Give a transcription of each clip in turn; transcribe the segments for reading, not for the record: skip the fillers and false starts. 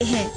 हैं।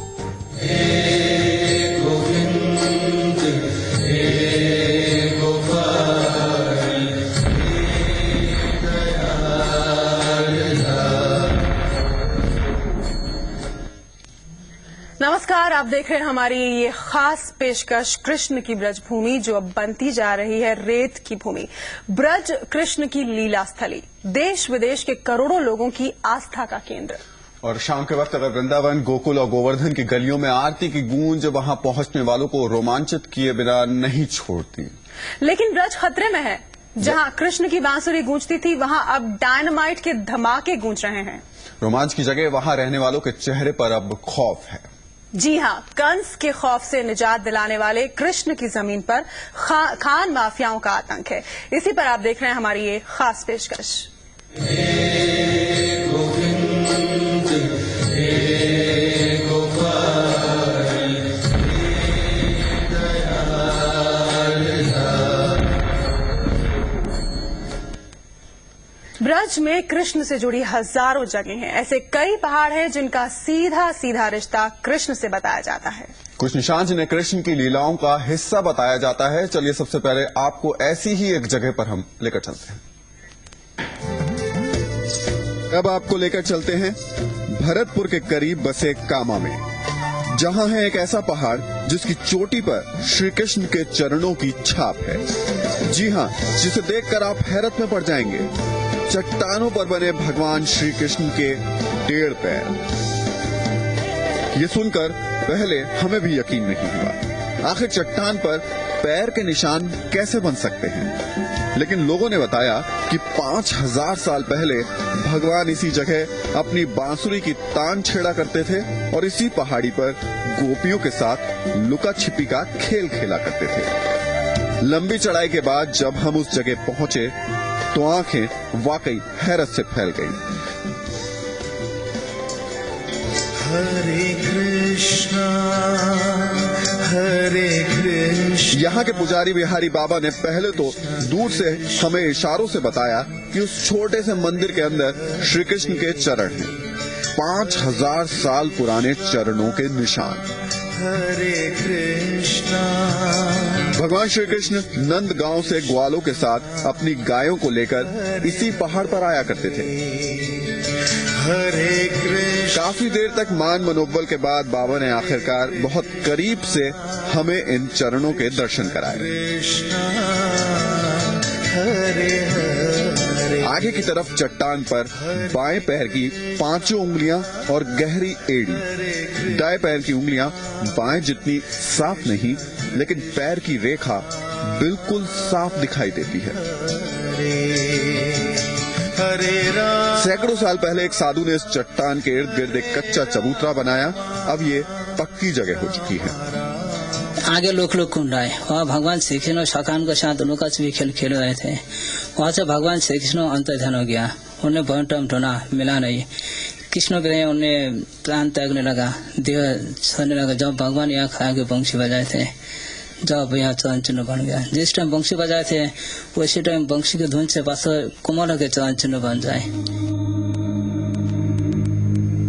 नमस्कार, आप देख रहे हैं हमारी ये खास पेशकश कृष्ण की ब्रज भूमि, जो अब बनती जा रही है रेत की भूमि। ब्रज कृष्ण की लीला स्थली, देश विदेश के करोड़ों लोगों की आस्था का केंद्र। और शाम के वक्त अगर वृंदावन, गोकुल और गोवर्धन की गलियों में आरती की गूंज वहां पहुंचने वालों को रोमांचित किए बिना नहीं छोड़ती। लेकिन ब्रज खतरे में है। जहां कृष्ण की बांसुरी गूंजती थी, वहां अब डायनामाइट के धमाके गूंज रहे हैं। रोमांच की जगह वहां रहने वालों के चेहरे पर अब खौफ है। जी हां, कंस के खौफ से निजात दिलाने वाले कृष्ण की जमीन पर खान माफियाओं का आतंक है। इसी पर आप देख रहे हैं हमारी ये खास पेशकश। ब्रज में कृष्ण से जुड़ी हजारों जगह हैं। ऐसे कई पहाड़ हैं जिनका सीधा सीधा रिश्ता कृष्ण से बताया जाता है। कुछ निशान जिन्हें कृष्ण की लीलाओं का हिस्सा बताया जाता है। चलिए सबसे पहले आपको ऐसी ही एक जगह पर हम लेकर चलते हैं। अब आपको लेकर चलते हैं भरतपुर के करीब बसे कामा में, जहां है एक ऐसा पहाड़ जिसकी चोटी पर श्री कृष्ण के चरणों की छाप है। जी हां, जिसे देखकर आप हैरत में पड़ जाएंगे। चट्टानों पर बने भगवान श्री कृष्ण के 1.5 पैर। ये सुनकर पहले हमें भी यकीन नहीं हुआ, आखिर चट्टान पर पैर के निशान कैसे बन सकते हैं। लेकिन लोगों ने बताया कि 5000 साल पहले भगवान इसी जगह अपनी बांसुरी की तान छेड़ा करते थे और इसी पहाड़ी पर गोपियों के साथ लुका छिपी का खेल खेला करते थे। लंबी चढ़ाई के बाद जब हम उस जगह पहुंचे तो आंखें वाकई हैरत से फैल गईं। हरे कृष्णा हरे कृष्णा। यहाँ के पुजारी बिहारी बाबा ने पहले तो दूर से हमें इशारों से बताया कि उस छोटे से मंदिर के अंदर श्री कृष्ण के चरण हैं, 5000 साल पुराने चरणों के निशान। हरे कृष्णा। भगवान श्री कृष्ण नंद गांव से ग्वालों के साथ अपनी गायों को लेकर इसी पहाड़ पर आया करते थे। हरे कृष्ण। काफी देर तक मान मनोबल के बाद बाबा ने आखिरकार बहुत करीब से हमें इन चरणों के दर्शन कराए। हरे हरे। आगे की तरफ चट्टान पर बाएं पैर की 5 उंगलियां और गहरी एड़ी, दाएं पैर की उंगलियां बाएं जितनी साफ नहीं, लेकिन पैर की रेखा बिल्कुल साफ दिखाई देती है। सैकड़ों साल पहले एक साधु ने इस चट्टान के इर्द गिर्द एक कच्चा चबूतरा बनाया। अब ये पक्की जगह हो चुकी है। आगे लोक कुंड है, वहाँ भगवान श्री कृष्ण और शाकान के साथ दोनों का भी खेल रहे थे। वहाँ से भगवान श्री कृष्ण अंतर्ध्यान हो गया, उन्हें बहुत ढूंढा, मिला नहीं। कृष्ण के लिए उन्हें प्राण त्यागने लगा, देह छोड़ने लगा। जब भगवान यहाँ खा के बंशी बजाए थे, जब यहाँ चरण चिन्ह बन गया। जिस टाइम बंशी बजाए थे उसी टाइम बंशी के धुन से बस कोमल के चरण चिन्ह बन जाए।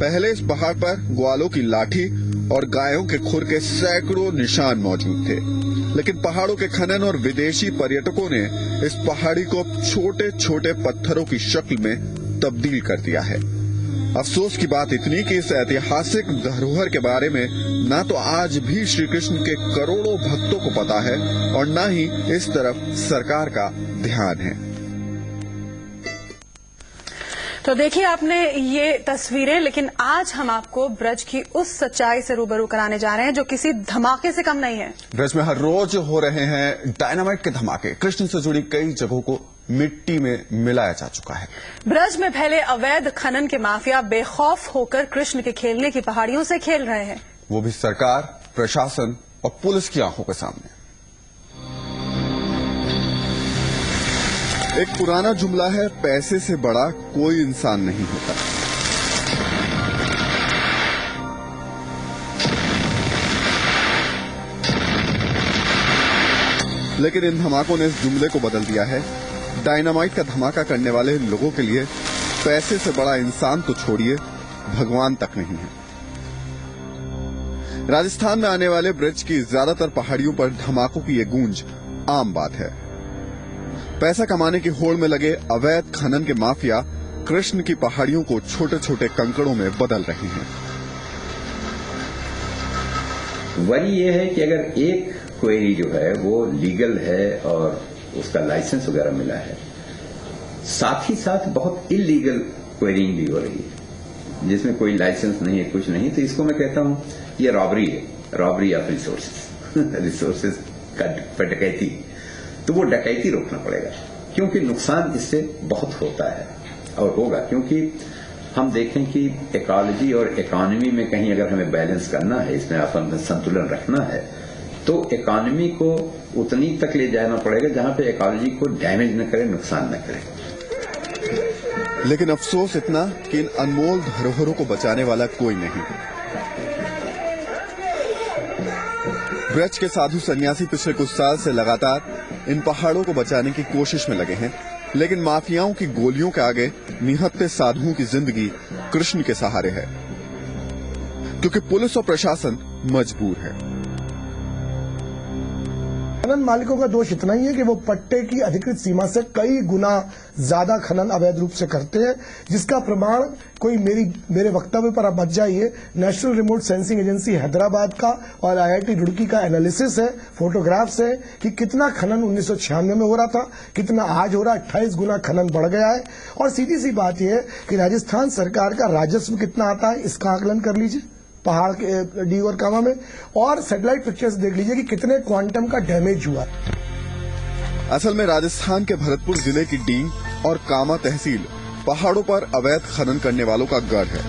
पहले इस पहाड़ पर ग्वालों की लाठी और गायों के खुर के सैकड़ों निशान मौजूद थे, लेकिन पहाड़ों के खनन और विदेशी पर्यटकों ने इस पहाड़ी को छोटे छोटे पत्थरों की शक्ल में तब्दील कर दिया है। अफसोस की बात इतनी कि इस ऐतिहासिक धरोहर के बारे में ना तो आज भी श्री कृष्ण के करोड़ों भक्तों को पता है और ना ही इस तरफ सरकार का ध्यान है। तो देखिए आपने ये तस्वीरें, लेकिन आज हम आपको ब्रज की उस सच्चाई से रूबरू कराने जा रहे हैं जो किसी धमाके से कम नहीं है। ब्रज में हर रोज हो रहे हैं डायनामाइट के धमाके। कृष्ण से जुड़ी कई जगहों को मिट्टी में मिलाया जा चुका है। ब्रज में फैले अवैध खनन के माफिया बेखौफ होकर कृष्ण के खेलने की पहाड़ियों से खेल रहे हैं, वो भी सरकार, प्रशासन और पुलिस की आंखों के सामने। एक पुराना जुमला है, पैसे से बड़ा कोई इंसान नहीं होता। लेकिन इन धमाकों ने इस जुमले को बदल दिया है। डायनामाइट का धमाका करने वाले इन लोगों के लिए पैसे से बड़ा इंसान तो छोड़िए, भगवान तक नहीं है। राजस्थान में आने वाले ब्रज की ज्यादातर पहाड़ियों पर धमाकों की ये गूंज आम बात है। पैसा कमाने की होड़ में लगे अवैध खनन के माफिया कृष्ण की पहाड़ियों को छोटे छोटे कंकड़ों में बदल रहे हैं। वरी ये है कि अगर एक क्वेरी जो है वो लीगल है और उसका लाइसेंस वगैरह मिला है, साथ ही साथ बहुत इलीगल क्वेरिंग भी हो रही है जिसमें कोई लाइसेंस नहीं है, कुछ नहीं, तो इसको मैं कहता हूं ये रॉबरी है, रॉबरी ऑफ रिसोर्सेज का डकैती। तो वो डकैती रोकना पड़ेगा क्योंकि नुकसान इससे बहुत होता है और होगा, क्योंकि हम देखें कि इकोलॉजी और इकोनॉमी में कहीं अगर हमें बैलेंस करना है, इसमें अपन संतुलन रखना है, तो इकोनॉमी को उतनी तक ले जाना पड़ेगा जहां पे इकोलॉजी को डैमेज न करे, नुकसान न करे। लेकिन अफसोस इतना कि इन अनमोल धरोहरों को बचाने वाला कोई नहीं। ब्रज के साधु सन्यासी पिछले कुछ साल से लगातार इन पहाड़ों को बचाने की कोशिश में लगे हैं, लेकिन माफियाओं की गोलियों के आगे निहत्थे साधुओं की जिंदगी कृष्ण के सहारे है, क्योंकि पुलिस और प्रशासन मजबूर है। खनन मालिकों का दोष इतना ही है कि वो पट्टे की अधिकृत सीमा से कई गुना ज्यादा खनन अवैध रूप से करते हैं, जिसका प्रमाण कोई मेरे वक्तव्य पर आप बच जाइए, national remote sensing agency Hyderabad का और आईआईटी रुड़की का एनालिसिस है, फोटोग्राफ्स है कि कितना खनन 1996 में हो रहा था, कितना आज हो रहा है, 28 गुना खनन बढ़ गया है। और सीधी सी बात यह है कि राजस्थान सरकार का राजस्व कितना आता है, इसका आकलन कर लीजिए पहाड़ के डी और कामा में, और सैटेलाइट पिक्चर्स देख लीजिए कि कितने क्वांटम का डैमेज हुआ। असल में राजस्थान के भरतपुर जिले की डींग और कामा तहसील पहाड़ों पर अवैध खनन करने वालों का गढ़ है।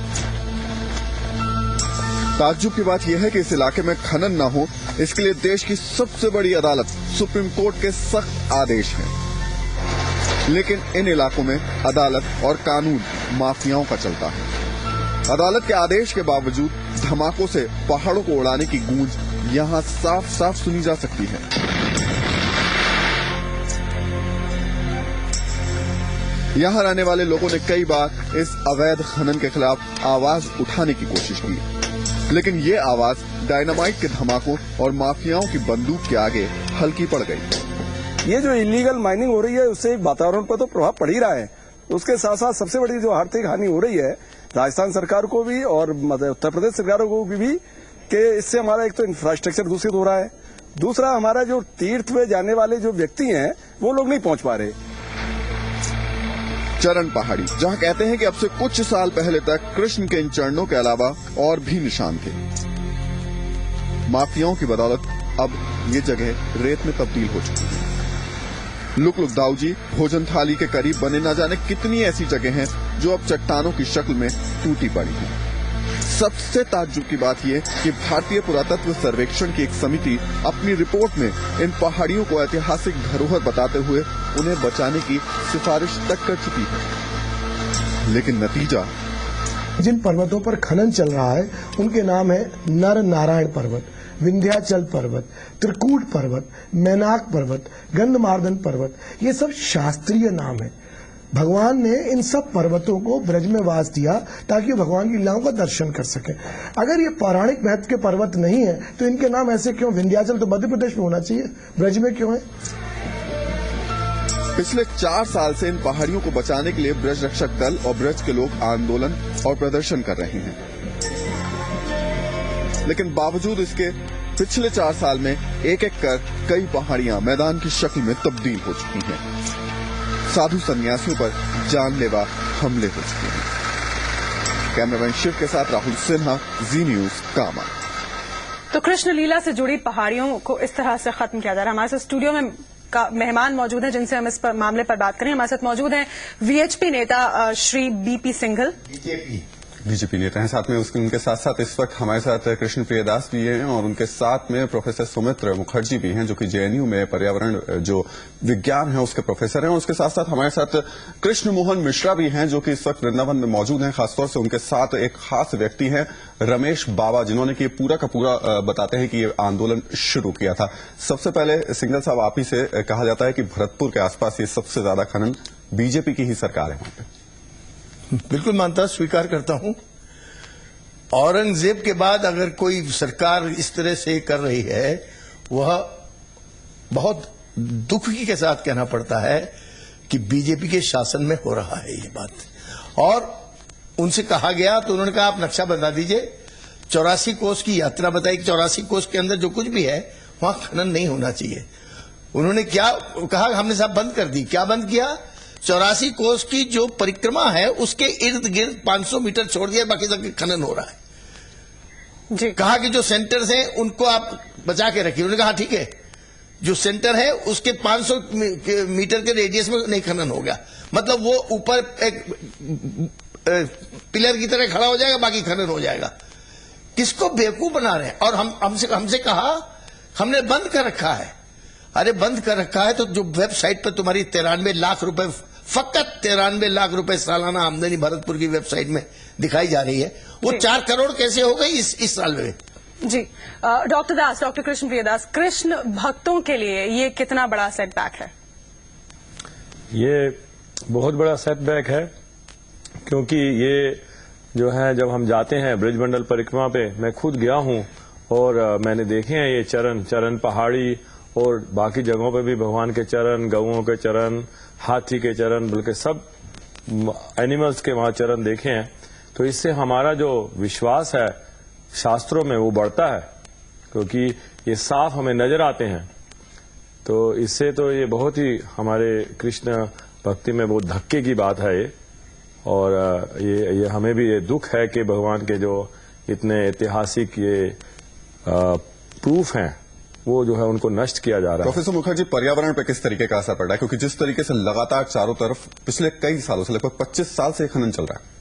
ताज्जुब की बात यह है कि इस इलाके में खनन न हो, इसके लिए देश की सबसे बड़ी अदालत सुप्रीम कोर्ट के सख्त आदेश हैं। लेकिन इन इलाकों में अदालत और कानून माफियाओं का चलता है। अदालत के आदेश के बावजूद धमाकों से पहाड़ों को उड़ाने की गूंज यहां साफ साफ सुनी जा सकती है। यहां रहने वाले लोगों ने कई बार इस अवैध खनन के खिलाफ आवाज उठाने की कोशिश की, लेकिन ये आवाज डायनामाइट के धमाकों और माफियाओं की बंदूक के आगे हल्की पड़ गई। ये जो इलीगल माइनिंग हो रही है उससे वातावरण पर तो प्रभाव पड़ ही रहा है, उसके साथ साथ सबसे बड़ी जो आर्थिक हानि हो रही है राजस्थान सरकार को भी और उत्तर प्रदेश सरकारों को भी कि इससे हमारा एक तो इंफ्रास्ट्रक्चर दूषित हो रहा है, दूसरा हमारा जो तीर्थ में जाने वाले जो व्यक्ति हैं वो लोग नहीं पहुंच पा रहे। चरण पहाड़ी, जहां कहते हैं कि अब से कुछ साल पहले तक कृष्ण के इन चरणों के अलावा और भी निशान थे। माफियाओं की बदौलत अब ये जगह रेत में तब्दील हो चुकी है। लुक दाऊजी भोजन थाली के करीब बने न जाने कितनी ऐसी जगह हैं जो अब चट्टानों की शक्ल में टूटी पड़ी हैं। सबसे ताज्जुब की बात यह कि भारतीय पुरातत्व सर्वेक्षण की एक समिति अपनी रिपोर्ट में इन पहाड़ियों को ऐतिहासिक धरोहर बताते हुए उन्हें बचाने की सिफारिश तक कर चुकी है, लेकिन नतीजा, जिन पर्वतों पर खनन चल रहा है उनके नाम है नर नारायण पर्वत, विंध्याचल पर्वत, त्रिकूट पर्वत, मैनाक पर्वत, गंधमार्दन पर्वत। ये सब शास्त्रीय नाम है। भगवान ने इन सब पर्वतों को ब्रज में वास दिया ताकि भगवान की लीलाओं का दर्शन कर सके। अगर ये पौराणिक महत्व के पर्वत नहीं है तो इनके नाम ऐसे क्यों? विंध्याचल तो मध्य प्रदेश में होना चाहिए, ब्रज में क्यों है? पिछले 4 साल से इन पहाड़ियों को बचाने के लिए ब्रज रक्षक दल और ब्रज के लोग आंदोलन और प्रदर्शन कर रहे हैं, लेकिन बावजूद इसके पिछले 4 साल में एक एक कर कई पहाड़ियां मैदान की शक्ल में तब्दील हो चुकी हैं। साधु सन्यासियों पर जानलेवा हमले हो चुके हैं। कैमरामैन शिव के साथ राहुल सिन्हा, जी न्यूज, कामा। तो कृष्ण लीला से जुड़ी पहाड़ियों को इस तरह से खत्म किया जा रहा है। हमारे साथ स्टूडियो में का मेहमान मौजूद हैं जिनसे हम इस मामले पर बात करें। हमारे साथ मौजूद हैं वीएचपी नेता श्री बीपी सिंघल, बीजेपी नेता हैं, साथ में उनके साथ साथ इस वक्त हमारे साथ कृष्ण प्रियदास भी हैं और उनके साथ में प्रोफेसर सुमित्र मुखर्जी भी हैं जो कि जेएनयू में पर्यावरण जो विज्ञान है उसके प्रोफेसर हैं। और उसके साथ साथ हमारे साथ कृष्ण मोहन मिश्रा भी हैं जो कि इस वक्त वृंदावन में मौजूद हैं। खासतौर से उनके साथ एक खास व्यक्ति हैं रमेश बाबा, जिन्होंने कि पूरा का पूरा बताते हैं कि ये आंदोलन शुरू किया था। सबसे पहले सिंघल साहब, आप ही से कहा जाता है कि भरतपुर के आसपास ये सबसे ज्यादा खनन बीजेपी की ही सरकार है वहां पे। बिल्कुल मानता, स्वीकार करता हूं। औरंगजेब के बाद अगर कोई सरकार इस तरह से कर रही है, वह बहुत दुख के साथ कहना पड़ता है कि बीजेपी के शासन में हो रहा है ये बात। और उनसे कहा गया तो उन्होंने कहा आप नक्शा बता दीजिए, 84 कोस की यात्रा बताई, 84 कोस के अंदर जो कुछ भी है वहां खनन नहीं होना चाहिए। उन्होंने क्या कहा, हमने साहब बंद कर दी। क्या बंद किया? 84 कोस की जो परिक्रमा है उसके इर्द गिर्द 500 मीटर छोड़ दिया, बाकी सब खनन हो रहा है जी। कहा कि जो सेंटर्स हैं उनको आप बचा के रखिए। उन्होंने कहा ठीक है, जो सेंटर है उसके 500 मीटर के रेडियस में नहीं खनन हो गया, मतलब वो ऊपर एक पिलर की तरह खड़ा हो जाएगा, बाकी खनन हो जाएगा। किसको बेवकूफ बना रहे हैं? और हमसे कहा हमने बंद कर रखा है। अरे बंद कर रखा है तो जो वेबसाइट पर तुम्हारी 93 लाख रुपए, फकत 93 लाख रुपए सालाना आमदनी भरतपुर की वेबसाइट में दिखाई जा रही है, वो 4 करोड़ कैसे हो गई इस साल में? जी डॉक्टर दास, डॉक्टर कृष्ण प्रिय दास, कृष्ण भक्तों के लिए ये कितना बड़ा सेटबैक है? ये बहुत बड़ा सेटबैक है, क्योंकि ये जो है जब हम जाते हैं ब्रजमंडल परिक्रमा पे, मैं खुद गया हूं और मैंने देखे हैं ये चरण पहाड़ी और बाकी जगहों पे भी भगवान के चरण, गऊओं के चरण, हाथी के चरण, बल्कि सब एनिमल्स के वहां चरण देखे हैं। तो इससे हमारा जो विश्वास है शास्त्रों में वो बढ़ता है, क्योंकि ये साफ हमें नजर आते हैं। तो इससे तो ये बहुत ही हमारे कृष्ण भक्ति में बहुत धक्के की बात है ये। और ये हमें भी ये दुख है कि भगवान के जो इतने ऐतिहासिक ये प्रूफ हैं वो जो है उनको नष्ट किया जा रहा है। प्रोफेसर मुखर्जी, पर्यावरण पे किस तरीके का असर पड़ रहा है? क्योंकि जिस तरीके से लगातार चारों तरफ पिछले कई सालों से, लगभग 25 साल से खनन चल रहा है।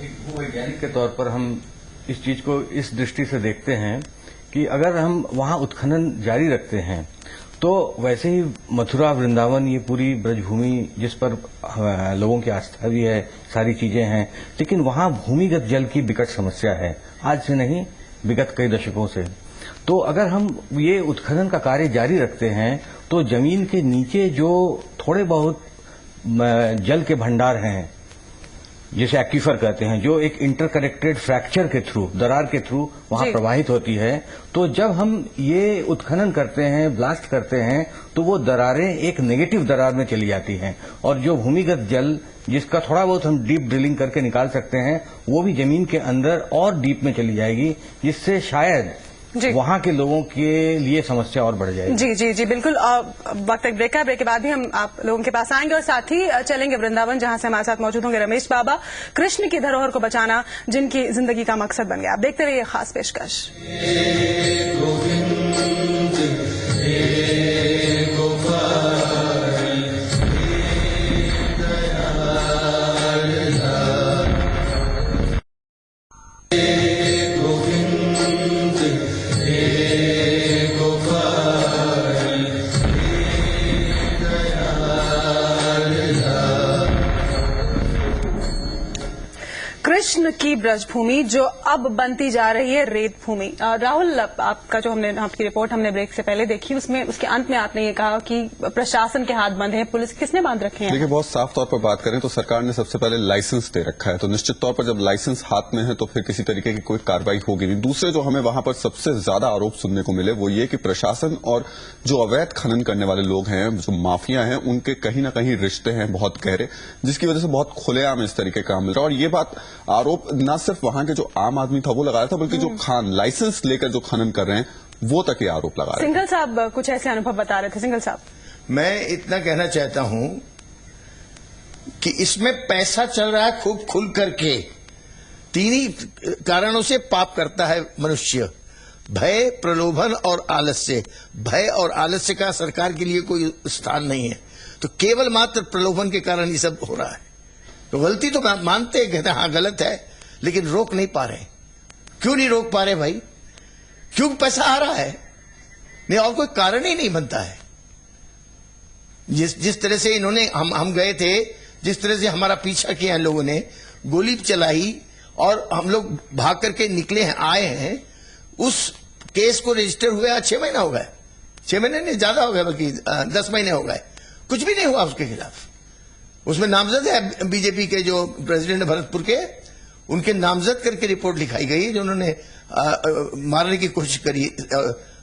एक भूवैज्ञानिक के तौर पर हम इस चीज को इस दृष्टि से देखते हैं कि अगर हम वहां उत्खनन जारी रखते हैं तो वैसे ही मथुरा, वृंदावन, ये पूरी ब्रजभूमि जिस पर लोगों की आस्था भी है, सारी चीजें हैं, लेकिन वहां भूमिगत जल की विकट समस्या है, आज से नहीं विगत कई दशकों से। तो अगर हम ये उत्खनन का कार्य जारी रखते हैं तो जमीन के नीचे जो थोड़े बहुत जल के भंडार हैं, जिसे एक्वीफर कहते हैं, जो एक इंटरकनेक्टेड फ्रैक्चर के थ्रू, दरार के थ्रू वहां प्रवाहित होती है, तो जब हम ये उत्खनन करते हैं, ब्लास्ट करते हैं, तो वो दरारें एक नेगेटिव दरार में चली जाती हैं और जो भूमिगत जल जिसका थोड़ा बहुत हम डीप ड्रिलिंग करके निकाल सकते हैं, वो भी जमीन के अंदर और डीप में चली जाएगी, जिससे शायद वहां के लोगों के लिए समस्या और बढ़ जाएगी। जी जी जी बिल्कुल। वक्त एक ब्रेक है, ब्रेक के बाद भी हम आप लोगों के पास आएंगे और साथ ही चलेंगे वृंदावन, जहां से हमारे साथ मौजूद होंगे रमेश बाबा। कृष्ण की धरोहर को बचाना जिनकी जिंदगी का मकसद बन गया। आप देखते रहिए खास पेशकश। कृष्ण की ब्रजभूमि जो अब बनती जा रही है रेत भूमि। राहुल, आपका जो आपकी रिपोर्ट हमने ब्रेक से पहले देखी, उसमें उसके अंत में आपने ये कहा कि प्रशासन के हाथ बंद है, पुलिस किसने बांध रखे हैं? देखिए, बहुत साफ तौर पर बात करें तो सरकार ने सबसे पहले लाइसेंस दे रखा है, तो निश्चित तौर पर जब लाइसेंस हाथ में है तो फिर किसी तरीके की कोई कार्रवाई होगी नहीं। दूसरे जो हमें वहां पर सबसे ज्यादा आरोप सुनने को मिले वो ये कि प्रशासन और जो अवैध खनन करने वाले लोग हैं, जो माफिया हैं, उनके कहीं ना कहीं रिश्ते हैं बहुत गहरे, जिसकी वजह से बहुत खुलेआम इस तरीके का काम मिल रहा है। और ये बात आरोप न सिर्फ वहां के जो आम आदमी था वो लगा रहा था, बल्कि जो खान लाइसेंस लेकर जो खनन कर रहे हैं वो तक ये आरोप लगा रहे हैं। सिंघल साहब कुछ ऐसे अनुभव बता रहे थे। सिंघल साहब, मैं इतना कहना चाहता हूं कि इसमें पैसा चल रहा है खूब खुल करके। 3 ही कारणों से पाप करता है मनुष्य: भय, प्रलोभन और आलस्य। भय और आलस्य का सरकार के लिए कोई स्थान नहीं है, तो केवल मात्र प्रलोभन के कारण ये सब हो रहा है। तो गलती तो मानते हैं, कहते हैं हाँ गलत है, लेकिन रोक नहीं पा रहे। क्यों नहीं रोक पा रहे भाई? क्यों? पैसा आ रहा है, नहीं और कोई कारण ही नहीं बनता है। जिस तरह से इन्होंने हम गए थे, जिस तरह से हमारा पीछा किया है लोगों ने, गोली चलाई और हम लोग भाग करके निकले हैं, आए हैं। उस केस को रजिस्टर हुए 6 महीना हो गए, 6 महीने नहीं ज्यादा हो गए, बल्कि 10 महीने हो गए, कुछ भी नहीं हुआ उसके खिलाफ। उसमें नामजद है बीजेपी के जो प्रेसिडेंट भरतपुर के, उनके नामजद करके रिपोर्ट लिखाई गई है, जो उन्होंने मारने की कोशिश करी।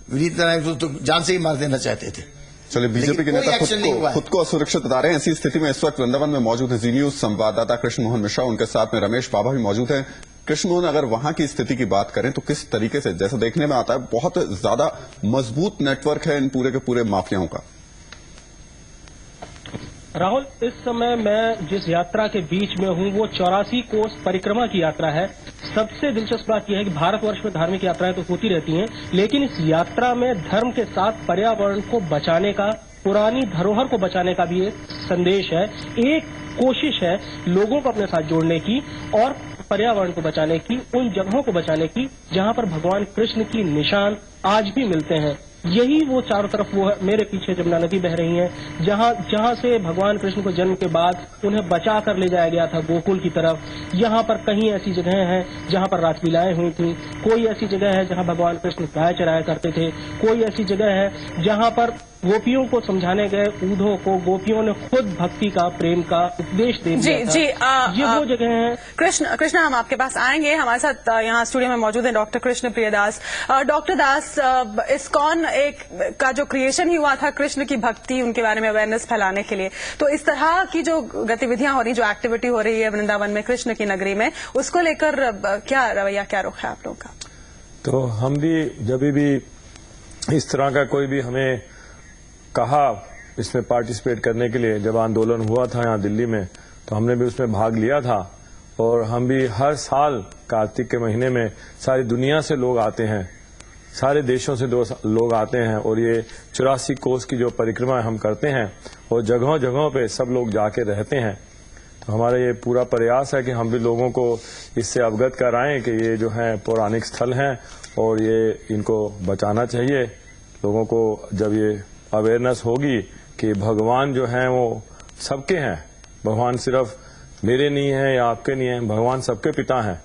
विनीत नारायण को तो जान से ही मार देना चाहते थे। चलिए, बीजेपी के लेकिन कोई नेता एक्शन नहीं हुआ है। खुद को असुरक्षित बता रहे हैं। ऐसी स्थिति में इस वक्त वृंदावन में मौजूद है जी न्यूज संवाददाता कृष्ण मोहन मिश्रा, उनके साथ में रमेश बाबा भी मौजूद हैं। कृष्ण मोहन, अगर वहां की स्थिति की बात करें तो किस तरीके से, जैसा देखने में आता है, बहुत ज्यादा मजबूत नेटवर्क है इन पूरे के पूरे माफियाओं का। राहुल, इस समय मैं जिस यात्रा के बीच में हूं वो 84 कोस परिक्रमा की यात्रा है। सबसे दिलचस्प बात यह है कि भारतवर्ष में धार्मिक यात्राएं तो होती रहती हैं, लेकिन इस यात्रा में धर्म के साथ पर्यावरण को बचाने का, पुरानी धरोहर को बचाने का भी एक संदेश है। एक कोशिश है लोगों को अपने साथ जोड़ने की और पर्यावरण को बचाने की, उन जगहों को बचाने की जहां पर भगवान कृष्ण की निशान आज भी मिलते हैं। यही वो चारों तरफ वो है, मेरे पीछे जमुना नदी बह रही है, जहां से भगवान कृष्ण को जन्म के बाद उन्हें बचा कर ले जाया गया था गोकुल की तरफ। यहाँ पर कहीं ऐसी जगह हैं जहां पर रासलीलाएं हुई थी, कोई ऐसी जगह है जहां भगवान कृष्ण गाय चराया करते थे, कोई ऐसी जगह है जहां पर गोपियों को समझाने गए ऊधों को गोपियों ने खुद भक्ति का, प्रेम का उपदेश दे दिया था। ये वो जगह है। कृष्ण, हम आपके पास आएंगे। हमारे साथ यहाँ स्टूडियो में मौजूद हैं डॉक्टर कृष्ण प्रियदास। डॉक्टर दास, इस्कॉन एक का जो क्रिएशन ही हुआ था कृष्ण की भक्ति, उनके बारे में अवेयरनेस फैलाने के लिए, तो इस तरह की जो गतिविधियां हो रही, जो एक्टिविटी हो रही है वृंदावन में कृष्ण की नगरी में, उसको लेकर क्या रवैया, क्या रुख है आप लोगों का? तो हम भी जब भी इस तरह का कोई भी हमें कहा इसमें पार्टिसिपेट करने के लिए, जब आंदोलन हुआ था यहाँ दिल्ली में, तो हमने भी उसमें भाग लिया था। और हम भी हर साल कार्तिक के महीने में सारी दुनिया से लोग आते हैं, सारे देशों से लोग आते हैं और ये 84 कोस की जो परिक्रमा हम करते हैं और जगहों जगहों पे सब लोग जाके रहते हैं। तो हमारा ये पूरा प्रयास है कि हम भी लोगों को इससे अवगत कराएं कि ये जो है पौराणिक स्थल हैं और ये इनको बचाना चाहिए। लोगों को जब ये अवेयरनेस होगी कि भगवान जो हैं वो सबके हैं, भगवान सिर्फ मेरे नहीं है या आपके नहीं है, भगवान सबके पिता हैं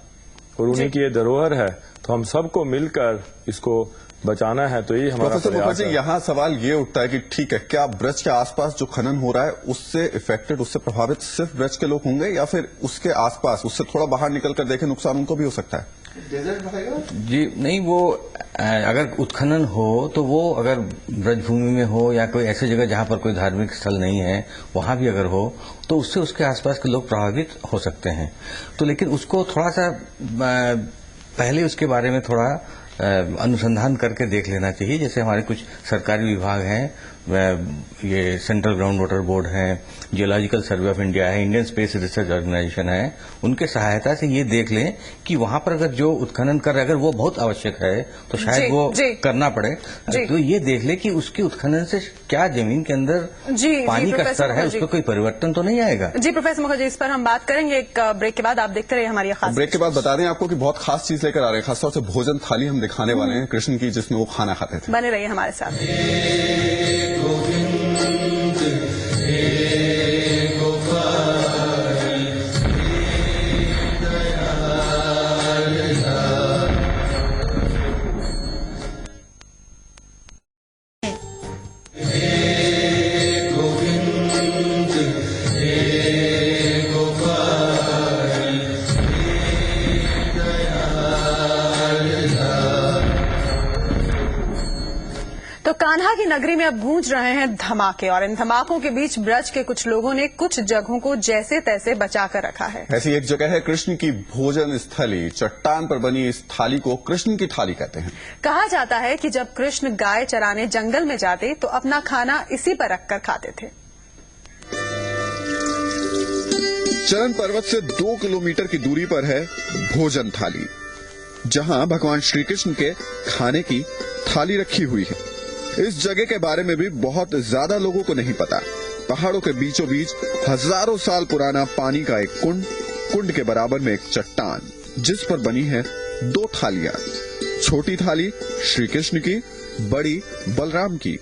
और उन्हीं की ये धरोहर है, तो हम सबको मिलकर इसको बचाना है। तो ये हमारा प्रोफेसर प्रयास मुखर्जी, है। यहाँ सवाल ये उठता है कि ठीक है, क्या ब्रज के आसपास जो खनन हो रहा है उससे इफेक्टेड, उससे प्रभावित सिर्फ ब्रज के लोग होंगे या फिर उसके आसपास, उससे थोड़ा बाहर निकल कर देखें, नुकसान उनको भी हो सकता है? जी नहीं, वो अगर उत्खनन हो तो वो अगर ब्रजभूमि में हो या कोई ऐसी जगह जहां पर कोई धार्मिक स्थल नहीं है वहां भी अगर हो तो उससे उसके आसपास के लोग प्रभावित हो सकते हैं। तो लेकिन उसको थोड़ा सा पहले उसके बारे में थोड़ा अनुसंधान करके देख लेना चाहिए। जैसे हमारे कुछ सरकारी विभाग हैं, ये सेंट्रल ग्राउंड वाटर बोर्ड है, जियोलॉजिकल सर्वे ऑफ इंडिया है, इंडियन स्पेस रिसर्च ऑर्गेनाइजेशन है, उनके सहायता से ये देख लें कि वहां पर अगर जो उत्खनन कर अगर वो बहुत आवश्यक है तो शायद वो करना पड़े। तो ये देख ले कि उसके उत्खनन से क्या जमीन के अंदर पानी का स्तर है, उस पर कोई परिवर्तन तो नहीं आएगा। जी प्रोफेसर मुखर्जी, इस पर हम बात करेंगे एक ब्रेक के बाद। आप देखते रहिए हमारी खास ब्रेक के बाद बता दें आपको कि बहुत खास चीज लेकर आ रहे हैं, खासतौर से भोजन थाली हम दिखाने वाले हैं कृष्ण की, जिसमें वो खाना खाते थे। बने रहिए हमारे साथ। तो कान्हा की नगरी में अब गूंज रहे हैं धमाके, और इन धमाकों के बीच ब्रज के कुछ लोगों ने कुछ जगहों को जैसे तैसे बचा कर रखा है। ऐसी एक जगह है कृष्ण की भोजन स्थली। चट्टान पर बनी इस थाली को कृष्ण की थाली कहते हैं। कहा जाता है कि जब कृष्ण गाय चराने जंगल में जाते तो अपना खाना इसी पर रखकर खाते थे। चरण पर्वत से 2 किलोमीटर की दूरी पर है भोजन थाली, जहां भगवान श्री कृष्ण के खाने की थाली रखी हुई है। इस जगह के बारे में भी बहुत ज्यादा लोगों को नहीं पता। पहाड़ों के बीचों बीच हजारों साल पुराना पानी का एक कुंड के बराबर में एक चट्टान, जिस पर बनी है 2 थालियां। छोटी थाली श्री कृष्ण की, बड़ी बलराम की।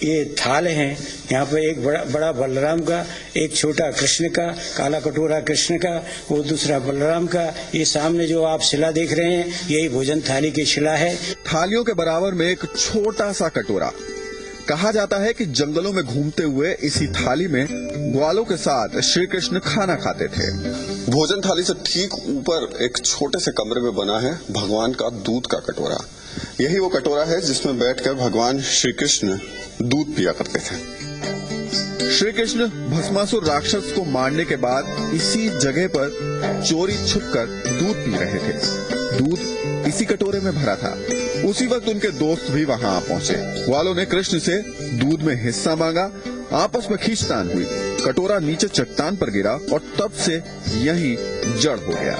ये थाल हैं, यहाँ पर एक बड़ा बलराम का, एक छोटा कृष्ण का, काला कटोरा कृष्ण का, वो दूसरा बलराम का। ये सामने जो आप शिला देख रहे हैं यही भोजन थाली की शिला है। थालियों के बराबर में एक छोटा सा कटोरा, कहा जाता है कि जंगलों में घूमते हुए इसी थाली में ग्वालों के साथ श्री कृष्ण खाना खाते थे। भोजन थाली से ठीक ऊपर एक छोटे से कमरे में बना है भगवान का दूध का कटोरा। यही वो कटोरा है जिसमें बैठकर भगवान श्री कृष्ण दूध पिया करते थे। श्री कृष्ण भस्मासुर राक्षस को मारने के बाद इसी जगह पर चोरी छुपकर दूध पी रहे थे। दूध इसी कटोरे में भरा था। उसी वक्त उनके दोस्त भी वहां आ पहुंचे। ग्वालों ने कृष्ण से दूध में हिस्सा मांगा। आपस में खींचतान हुई। कटोरा नीचे चट्टान पर गिरा और तब से यही जड़ हो गया।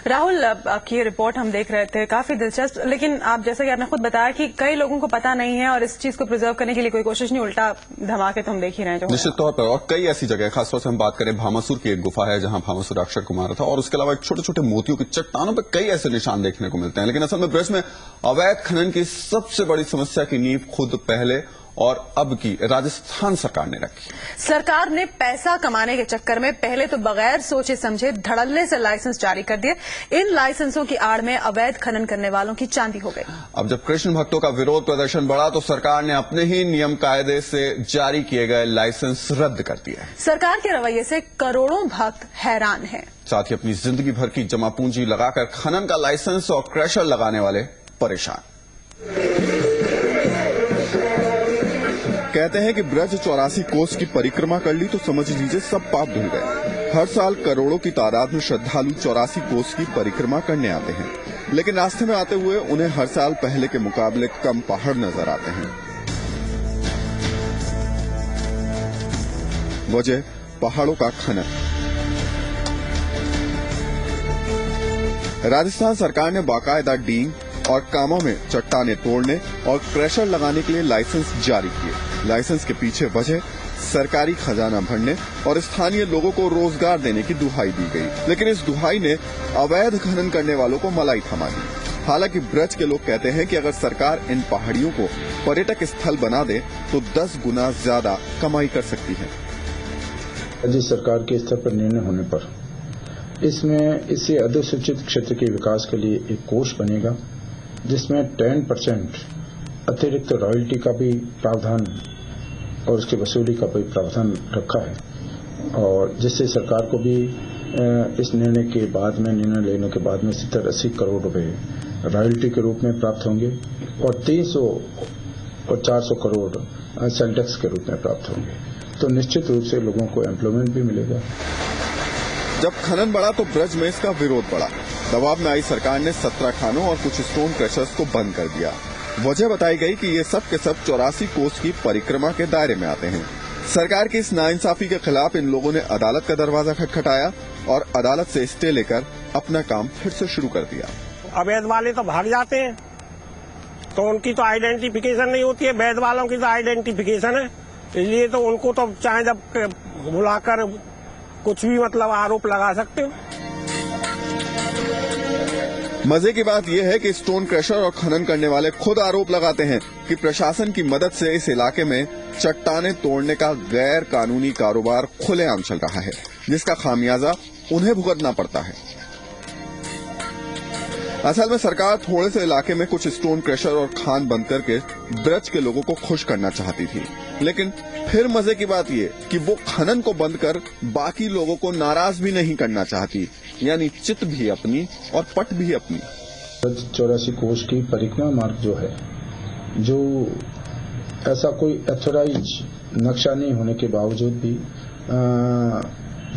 राहुल, आपकी ये रिपोर्ट हम देख रहे थे, काफी दिलचस्प, लेकिन आप जैसा कि आपने खुद बताया कि कई लोगों को पता नहीं है और इस चीज को प्रिजर्व करने के लिए कोई कोशिश नहीं, उल्टा धमाके तो हम देख ही रहे हैं। निश्चित तौर पर, और कई ऐसी जगह, खासतौर से हम बात करें भामासुर की एक गुफा है जहां भामासुर राक्षस को मारा था, और उसके अलावा छोटे छोटे मोतियों की चट्टानों पर कई ऐसे निशान देखने को मिलते हैं। लेकिन असल में ब्रज में अवैध खनन की सबसे बड़ी समस्या की नींव खुद पहले और अब की राजस्थान सरकार ने रखी। सरकार ने पैसा कमाने के चक्कर में पहले तो बगैर सोचे समझे धड़ल्ले से लाइसेंस जारी कर दिए। इन लाइसेंसों की आड़ में अवैध खनन करने वालों की चांदी हो गई। अब जब कृष्ण भक्तों का विरोध प्रदर्शन बढ़ा तो सरकार ने अपने ही नियम कायदे से जारी किए गए लाइसेंस रद्द कर दिया। सरकार के रवैये से करोड़ों भक्त हैरान हैं। साथ ही अपनी जिंदगी भर की जमा पूंजी लगाकर खनन का लाइसेंस और क्रशर लगाने वाले परेशान। कहते हैं कि ब्रज 84 कोस की परिक्रमा कर ली तो समझ लीजिए सब पाप धुल गए। हर साल करोड़ों की तादाद में श्रद्धालु 84 कोस की परिक्रमा करने आते हैं, लेकिन रास्ते में आते हुए उन्हें हर साल पहले के मुकाबले कम पहाड़ नजर आते हैं। वजह पहाड़ों का खनन। राजस्थान सरकार ने बाकायदा डींग और कामों में चट्टाने तोड़ने और क्रशर लगाने के लिए लाइसेंस जारी किए। लाइसेंस के पीछे वजह सरकारी खजाना भरने और स्थानीय लोगों को रोजगार देने की दुहाई दी गई, लेकिन इस दुहाई ने अवैध खनन करने वालों को मलाई थमा दी। हालांकि ब्रज के लोग कहते हैं कि अगर सरकार इन पहाड़ियों को पर्यटक स्थल बना दे तो 10 गुना ज्यादा कमाई कर सकती है। राज्य सरकार के स्तर पर निर्णय होने पर इसमें इससे अधोसूचित क्षेत्र के विकास के लिए एक कोष बनेगा, जिसमें 10% अतिरिक्त रॉयल्टी का भी प्रावधान और उसकी वसूली का भी प्रावधान रखा है, और जिससे सरकार को भी इस निर्णय के बाद में, निर्णय लेने के बाद में 70-80 करोड़ रुपए रॉयल्टी के रूप में प्राप्त होंगे और 300 और 400 करोड़ सेल टैक्स के रूप में प्राप्त होंगे। तो निश्चित रूप से लोगों को एम्प्लॉयमेंट भी मिलेगा। जब खनन बढ़ा तो ब्रज में इसका विरोध बढ़ा। दबाव में आई सरकार ने 17 खानों और कुछ स्टोन क्रशर्स को बंद कर दिया। वजह बताई गई कि ये सब के सब 84 कोस की परिक्रमा के दायरे में आते हैं। सरकार की इस नाइंसाफी के खिलाफ इन लोगों ने अदालत का दरवाजा खटखटाया और अदालत से स्टे लेकर अपना काम फिर से शुरू कर दिया। अवैध वाले तो भाग जाते हैं, तो उनकी तो आइडेंटिफिकेशन नहीं होती है। वैध वालों की तो आइडेंटिफिकेशन है, इसलिए तो उनको तो चाहे जब बुलाकर कुछ भी मतलब आरोप लगा सकते हो। मजे की बात यह है कि स्टोन क्रशर और खनन करने वाले खुद आरोप लगाते हैं कि प्रशासन की मदद से इस इलाके में चट्टाने तोड़ने का गैर कानूनी कारोबार खुलेआम चल रहा है, जिसका खामियाजा उन्हें भुगतना पड़ता है। असल में सरकार थोड़े से इलाके में कुछ स्टोन क्रशर और खान बंद करके ब्रज के लोगों को खुश करना चाहती थी, लेकिन फिर मजे की बात ये कि वो खनन को बंद कर बाकी लोगों को नाराज भी नहीं करना चाहती, यानी चित भी अपनी और पट भी अपनी। 84 कोस की परिक्रमा मार्ग जो है, जो ऐसा कोई एथोराइज नक्शा नहीं होने के बावजूद भी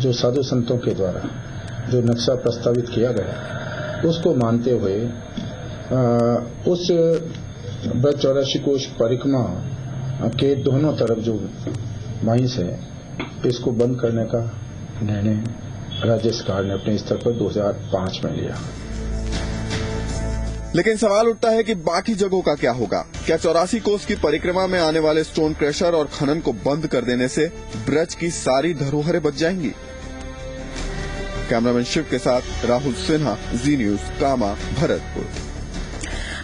जो साधु संतों के द्वारा जो नक्शा प्रस्तावित किया गया उसको मानते हुए उस 84 कोस परिक्रमा के दोनों तरफ जो माइंस है इसको बंद करने का निर्णय राज्य सरकार ने अपने स्तर पर 2005 में लिया। लेकिन सवाल उठता है कि बाकी जगहों का क्या होगा? क्या 84 कोस की परिक्रमा में आने वाले स्टोन क्रशर और खनन को बंद कर देने से ब्रज की सारी धरोहरें बच जाएंगी? कैमरामैन शिव के साथ राहुल सिन्हा, जी न्यूज, कामा, भरतपुर।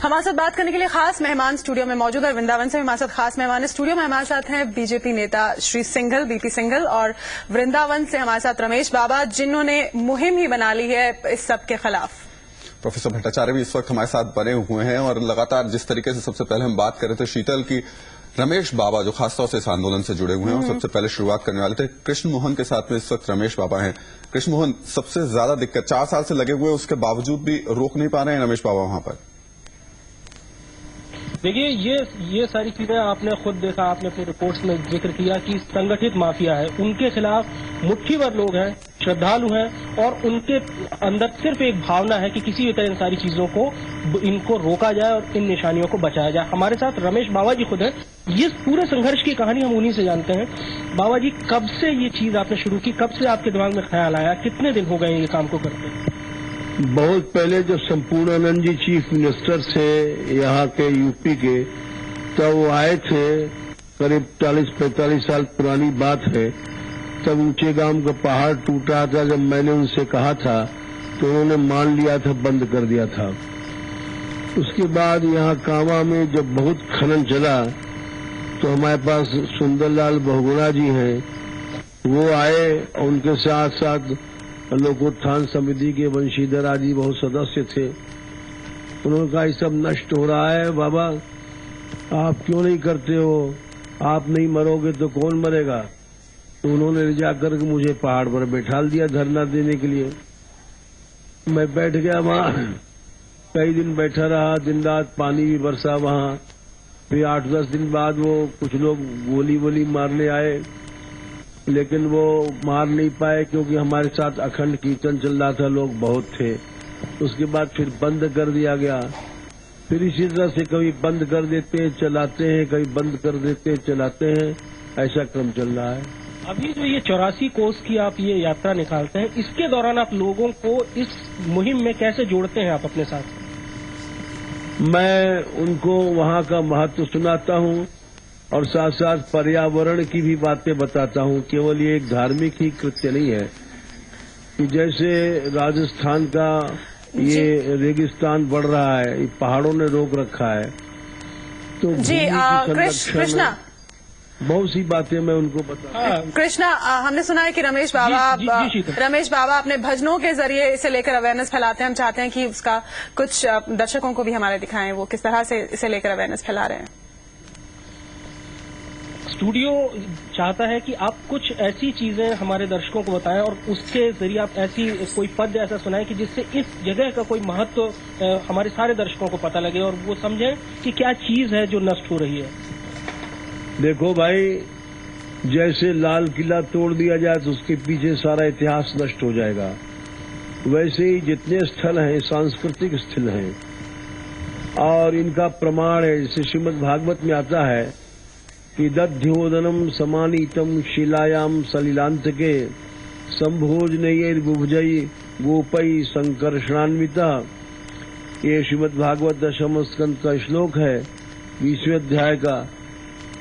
हमारे साथ बात करने के लिए खास मेहमान स्टूडियो में मौजूद है। वृंदावन से हमारे साथ खास मेहमान है। स्टूडियो में हमारे साथ हैं बीजेपी नेता श्री सिंघल, बीपी सिंघल, और वृंदावन से हमारे साथ रमेश बाबा, जिन्होंने मुहिम ही बना ली है इस सब के खिलाफ। प्रोफेसर भट्टाचार्य भी इस वक्त हमारे साथ बने हुए हैं और लगातार जिस तरीके से सबसे पहले हम बात कर रहे थे शीतल की, रमेश बाबा जो खासतौर से इस आंदोलन से जुड़े हुए हैं और सबसे पहले शुरुआत करने वाले थे, कृष्ण मोहन के साथ में इस वक्त रमेश बाबा हैं। कृष्ण मोहन, सबसे ज्यादा दिक्कत 4 साल से लगे हुए उसके बावजूद भी रोक नहीं पा रहे हैं रमेश बाबा वहां पर। देखिए, ये सारी चीजें आपने खुद देखा, आपने अपनी रिपोर्ट्स में जिक्र किया कि संगठित माफिया है, उनके खिलाफ मुट्ठी भर लोग हैं, श्रद्धालु हैं और उनके अंदर सिर्फ एक भावना है कि किसी भी तरह इन सारी चीजों को इनको रोका जाए और इन निशानियों को बचाया जाए। हमारे साथ रमेश बाबा जी खुद हैं। ये पूरे संघर्ष की कहानी हम उन्हीं से जानते हैं। बाबा जी, कब से ये चीज आपने शुरू की, कब से आपके दिमाग में ख्याल आया, कितने दिन हो गए ये काम को करते? बहुत पहले जब संपूर्णानंद जी चीफ मिनिस्टर थे यहाँ के यूपी के, तब वो आए थे, करीब 40-45 साल पुरानी बात है। तब ऊंचे गांव का पहाड़ टूट रहा था। जब मैंने उनसे कहा था तो उन्होंने मान लिया था, बंद कर दिया था। उसके बाद यहाँ कामा में जब बहुत खनन चला तो हमारे पास सुंदरलाल बहुगुणा जी हैं, वो आए और उनके साथ साथ लोकोत्थान समिति के वंशीधर आदि बहुत सदस्य थे। उन्होंने कहा ये सब नष्ट हो रहा है बाबा, आप क्यों नहीं करते हो, आप नहीं मरोगे तो कौन मरेगा। तो उन्होंने ले जाकर के मुझे पहाड़ पर बैठा दिया धरना देने के लिए। मैं बैठ गया वहाँ, कई दिन बैठा रहा, दिन रात पानी भी बरसा वहाँ। फिर 8-10 दिन बाद वो कुछ लोग गोली मारने आए, लेकिन वो मार नहीं पाए क्योंकि हमारे साथ अखंड कीर्तन चल रहा था, लोग बहुत थे। उसके बाद फिर बंद कर दिया गया। फिर इसी तरह से कभी बंद कर देते चलाते हैं, कभी बंद कर देते चलाते हैं, ऐसा क्रम चल रहा है। अभी जो ये 84 कोस की आप ये यात्रा निकालते हैं, इसके दौरान आप लोगों को इस मुहिम में कैसे जोड़ते हैं आप अपने साथ? मैं उनको वहाँ का महत्व सुनाता हूँ और साथ साथ पर्यावरण की भी बातें बताता हूँ। केवल ये एक धार्मिक ही कृत्य नहीं है कि जैसे राजस्थान का ये रेगिस्तान बढ़ रहा है, ये पहाड़ों ने रोक रखा है, तो जी कृष्णा, बहुत सी बातें मैं उनको बता। कृष्णा, हमने सुना है कि रमेश बाबा अपने भजनों के जरिए इसे लेकर अवेयरनेस फैलाते हैं। हम चाहते हैं कि उसका कुछ दर्शकों को भी हमारे दिखाएं, वो किस तरह से इसे लेकर अवेयरनेस फैला रहे हैं। स्टूडियो चाहता है कि आप कुछ ऐसी चीजें हमारे दर्शकों को बताएं और उसके जरिए आप ऐसी कोई पद ऐसा सुनाएं कि जिससे इस जगह का कोई महत्व हमारे सारे दर्शकों को पता लगे और वो समझें कि क्या चीज है जो नष्ट हो रही है। देखो भाई, जैसे लाल किला तोड़ दिया जाए तो उसके पीछे सारा इतिहास नष्ट हो जाएगा, वैसे ही जितने स्थल हैं सांस्कृतिक स्थल हैं और इनका प्रमाण है। जैसे श्रीमद् भागवत में आता है कि दध्योदनम समानीतम शिलायाम सलिलांतके संभोजनैर्बुभुजै गोपै संकर्षणान्विता। ये श्रीमद् भागवत दशम स्कंद का श्लोक है 20वें अध्याय का,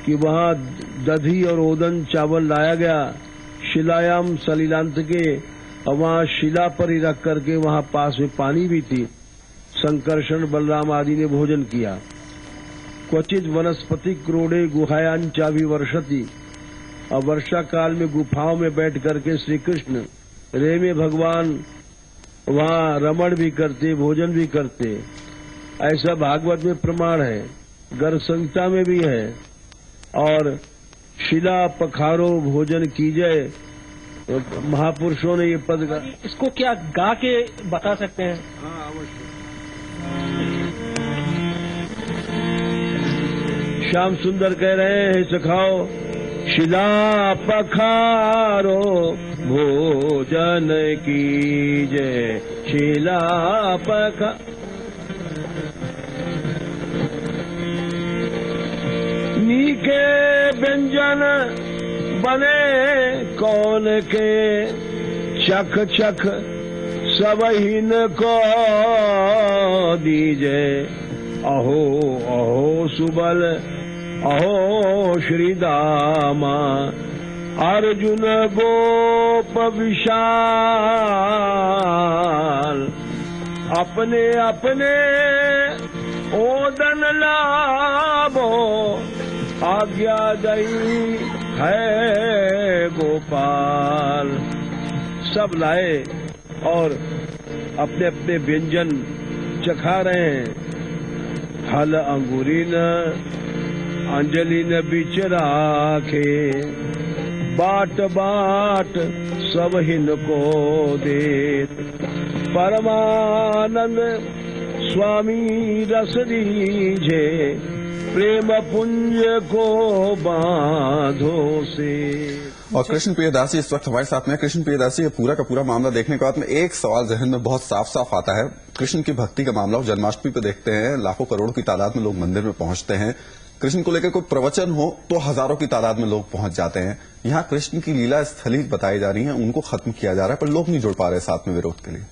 कि वहाँ दधी और ओदन चावल लाया गया शिलायाम सलिलांतके, और वहाँ शिला पर ही रख करके वहाँ पास में पानी भी थी। संकर्षण बलराम आदि ने भोजन किया। क्वचित वनस्पति क्रोड़े गुहायां चाभिवर्षति, और वर्षा काल में गुफाओं में बैठ करके श्री कृष्ण रेमे भगवान वहाँ रमण भी करते, भोजन भी करते। ऐसा भागवत में प्रमाण है, गर्भ संहिता में भी है। और शिला पखारो भोजन कीजिए, महापुरुषों ने ये पद का। इसको क्या गा के बता सकते हैं? हाँ, अवश्य। श्याम सुंदर कह रहे हैं, सखाओ शिला पखारो भोजन कीजिए, शिला पखा। नीके व्यंजन बने कौन के, चख चख सबहीन को दीजे। अहो अहो सुबल अहो श्रीदामा, अर्जुन गोप विशाल, अपने अपने ओदन लाभो, आज्ञा दई है गोपाल। सब लाए और अपने अपने व्यंजन चखा रहे हैं। फल अंगूरी न अंजलि न बीच राखे, बाट बाट सब हिनको दे। परमानंद स्वामी रस दीजे, प्रेम पुंज को बांधो से। और कृष्ण प्रियदास जी इस वक्त हमारे साथ में। कृष्ण प्रियदास जी, ये पूरा का पूरा मामला देखने के बाद में एक सवाल जहन में बहुत साफ साफ आता है। कृष्ण की भक्ति का मामला, जन्माष्टमी पे देखते हैं लाखों करोड़ों की तादाद में लोग मंदिर में पहुंचते हैं। कृष्ण को लेकर कोई प्रवचन हो तो हजारों की तादाद में लोग पहुंच जाते हैं। यहाँ कृष्ण की लीला स्थली बताई जा रही है, उनको खत्म किया जा रहा है, पर लोग नहीं जुड़ पा रहे साथ में विरोध के लिए।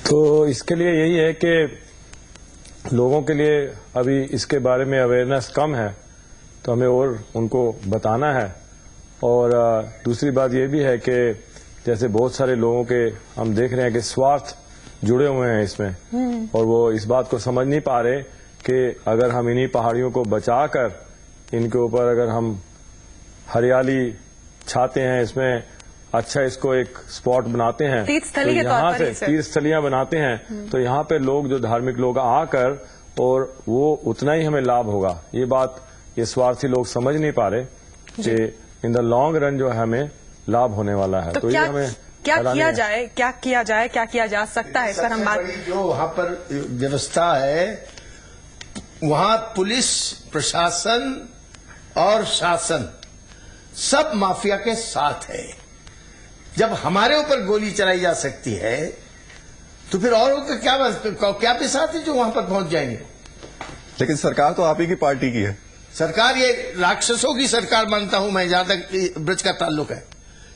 तो इसके लिए यही है कि लोगों के लिए अभी इसके बारे में अवेयरनेस कम है, तो हमें और उनको बताना है। और दूसरी बात ये भी है कि जैसे बहुत सारे लोगों के हम देख रहे हैं कि स्वार्थ जुड़े हुए हैं इसमें, और वो इस बात को समझ नहीं पा रहे कि अगर हम इन्हीं पहाड़ियों को बचाकर इनके ऊपर अगर हम हरियाली छाते हैं, इसमें अच्छा इसको एक स्पॉट बनाते हैं, तीर्थस्थली तो के तौर यहाँ पर से तीर्थस्थलियां बनाते हैं, तो यहाँ पे लोग जो धार्मिक लोग आकर और वो उतना ही हमें लाभ होगा। ये बात ये स्वार्थी लोग समझ नहीं पा रहे कि इन द लॉन्ग रन जो है हमें लाभ होने वाला है। तो ये हमें क्या किया जाए, क्या किया जा सकता है, इस पर हम बात। जो वहां पर व्यवस्था है, वहां पुलिस प्रशासन और शासन सब माफिया के साथ है। जब हमारे ऊपर गोली चलाई जा सकती है तो फिर औरों का क्या पिसात है जो वहां पर पहुंच जाएंगे। लेकिन सरकार तो आप ही की पार्टी की है। सरकार ये राक्षसों की सरकार मानता हूं मैं, जहां तक ब्रज का ताल्लुक है।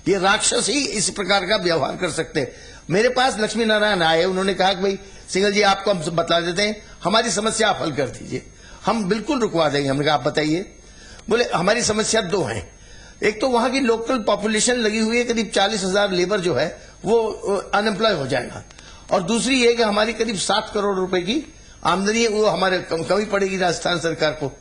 ये राक्षस ही इस प्रकार का व्यवहार कर सकते हैं। मेरे पास लक्ष्मी नारायण आए, उन्होंने कहा कि भाई सिंगल जी आपको हम बता देते हैं, हमारी समस्या आप हल कर दीजिए, हम बिल्कुल रुकवा देंगे। हमने कहा आप बताइए। बोले हमारी समस्या दो हैं, एक तो वहां की लोकल पॉपुलेशन लगी हुई है, करीब 40,000 लेबर जो है वो अनएम्प्लॉय हो जाएगा, और दूसरी ये कि हमारी करीब 7 करोड़ रुपए की आमदनी है, वो हमारे कमी पड़ेगी राजस्थान सरकार को।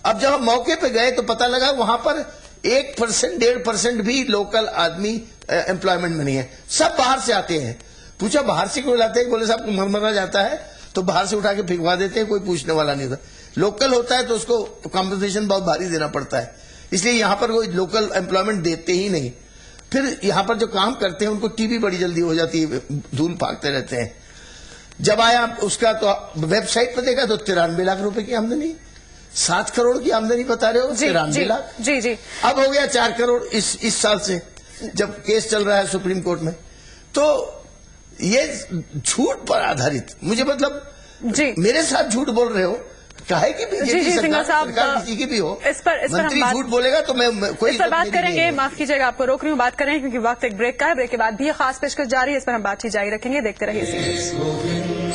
अब जब हम मौके पे गए तो पता लगा वहां पर 1%, 1.5% भी लोकल आदमी एम्प्लॉयमेंट में नहीं है, सब बाहर से आते हैं। पूछा बाहर से क्यों लाते हैं, बोले साहब मरमरा जाता है तो बाहर से उठा के फिकवा देते हैं, कोई पूछने वाला नहीं होता। लोकल होता है तो उसको कॉम्पनसेशन बहुत भारी देना पड़ता है, इसलिए यहां पर कोई लोकल एम्प्लॉयमेंट देते ही नहीं। फिर यहां पर जो काम करते हैं उनको टीबी बड़ी जल्दी हो जाती है, धूल फाकते रहते हैं। जब आया उसका तो वेबसाइट पर देखा तो 93 लाख रुपए की आमदनी, 7 करोड़ की आमदनी बता रहे हो, 93 लाख। जी। अब हो गया 4 करोड़ इस साल से, जब केस चल रहा है सुप्रीम कोर्ट में। तो ये झूठ पर आधारित, मुझे मतलब जी मेरे साथ झूठ बोल रहे हो, काहे की बीजेपी सरकार किसी की भी हो, इस पर मंत्री झूठ बोलेगा तो मैं कोई इस पर बात करेंगे। माफ कीजिएगा, आपको रोक रही हूँ, बात करेंगे क्योंकि वक्त एक ब्रेक का है। ब्रेक के बाद भी ये खास पेशकश जारी है, इस पर हम बातचीत जारी रखेंगे। देखते रहिए।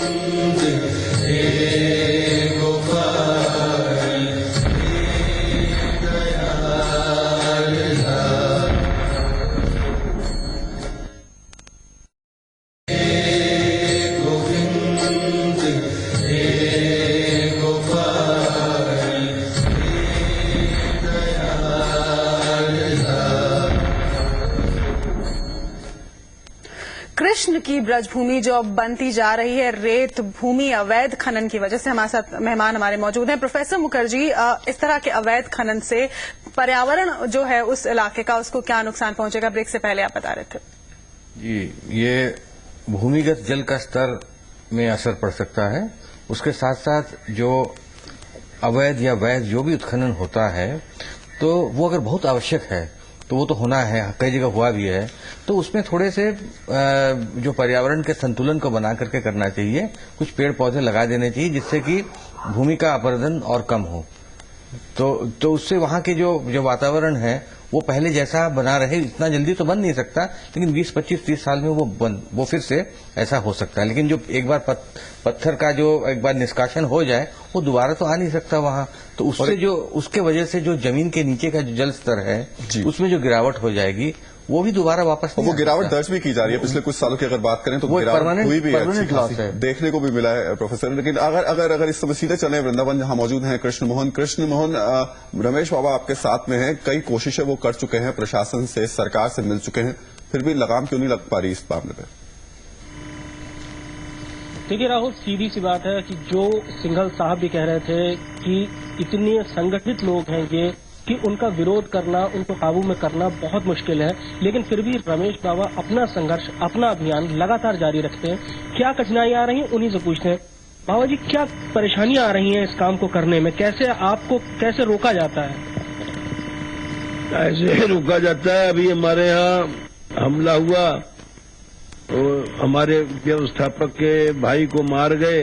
कृष्ण की ब्रजभूमि जो अब बनती जा रही है रेत भूमि, अवैध खनन की वजह से। हमारे साथ मेहमान हमारे मौजूद हैं। प्रोफेसर मुखर्जी, इस तरह के अवैध खनन से पर्यावरण जो है उस इलाके का, उसको क्या नुकसान पहुंचेगा? ब्रेक से पहले आप बता रहे थे। जी, ये भूमिगत जल का स्तर में असर पड़ सकता है। उसके साथ साथ जो अवैध या वैध जो भी उत्खनन होता है, तो वो अगर बहुत आवश्यक है तो वो तो होना है, कई जगह हुआ भी है, तो उसमें थोड़े से जो पर्यावरण के संतुलन को बना करके करना चाहिए। कुछ पेड़ पौधे लगा देने चाहिए जिससे कि भूमि का अपरदन और कम हो, तो उससे वहां के जो वातावरण है वो पहले जैसा बना रहे। इतना जल्दी तो बन नहीं सकता, लेकिन 20, 25, 30 साल में वो फिर से ऐसा हो सकता है। लेकिन जो एक बार पत्थर का जो एक बार निष्कासन हो जाए, वो दोबारा तो आ नहीं सकता वहां। तो उससे उसके वजह से जो जमीन के नीचे का जो जल स्तर है उसमें जो गिरावट हो जाएगी, वो भी दोबारा वापस नहीं। वो गिरावट दर्ज भी की जा रही है पिछले कुछ सालों की अगर बात करें तो गिरावट हुई भी है, देखने को भी मिला है प्रोफेसर। लेकिन अगर इस समय सीधे चले वृंदावन, जहां मौजूद हैं कृष्ण मोहन, रमेश बाबा आपके साथ में हैं। कई कोशिशें वो कर चुके हैं, प्रशासन से, सरकार से मिल चुके हैं, फिर भी लगाम क्यों नहीं लग पा रही इस मामले पे? देखिए राहुल, सीधी सी बात है कि जो सिंघल साहब भी कह रहे थे कि इतने संगठित लोग हैं ये कि उनका विरोध करना, उनको काबू में करना बहुत मुश्किल है, लेकिन फिर भी रमेश बाबा अपना संघर्ष, अपना अभियान लगातार जारी रखते हैं। क्या कठिनाइयां आ रही हैं, उन्हीं से पूछते हैं। बाबा जी, क्या परेशानियां आ रही हैं इस काम को करने में? कैसे आपको कैसे रोका जाता है? ऐसे रोका जाता है, अभी हमारे यहाँ हमला हुआ और हमारे व्यवस्थापक के भाई को मार गए,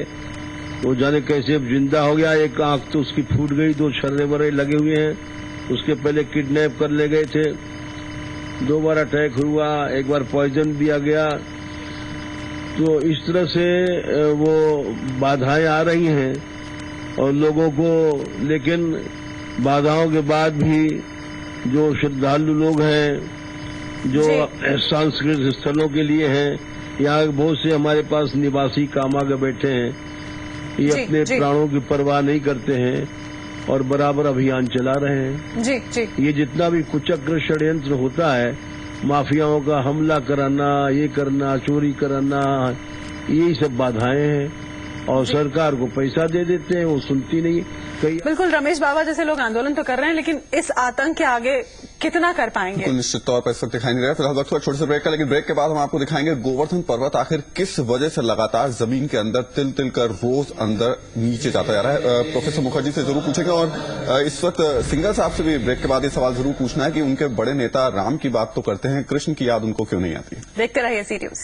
वो जाने कैसे जिंदा हो गया। एक आंख तो उसकी फूट गई, 2 छर्रे वरे लगे हुए हैं। उसके पहले किडनैप कर ले गए थे, 2 बार अटैक हुआ, 1 बार पॉइजन दिया गया। तो इस तरह से वो बाधाएं आ रही हैं और लोगों को, लेकिन बाधाओं के बाद भी जो श्रद्धालु लोग हैं, जो सांस्कृतिक स्थलों के लिए हैं, यहाँ बहुत से हमारे पास निवासी काम आगे बैठे हैं, ये अपने प्राणों की परवाह नहीं करते हैं और बराबर अभियान चला रहे हैं। जी। ये जितना भी कुचक्र षड्यंत्र होता है, माफियाओं का हमला कराना, ये करना, चोरी कराना, यही सब बाधाएं हैं और सरकार को पैसा दे देते हैं, वो सुनती नहीं। बिल्कुल, रमेश बाबा जैसे लोग आंदोलन तो कर रहे हैं, लेकिन इस आतंक के आगे कितना कर पाएंगे? निश्चित तौर पर इस वक्त दिखाई नहीं रहा। फिलहाल वक्त छोटे से ब्रेक का, लेकिन ब्रेक के बाद हम आपको दिखाएंगे गोवर्धन पर्वत आखिर किस वजह से लगातार जमीन के अंदर तिल तिल कर रोज अंदर नीचे जाता जा रहा है। प्रोफेसर मुखर्जी से जरूर पूछेंगे और इस वक्त सिंघल साहब से भी ब्रेक के बाद ये सवाल जरूर पूछना है कि उनके बड़े नेता राम की बात तो करते हैं, कृष्ण की याद उनको क्यों नहीं आती है। देखते रहिए सी न्यूज।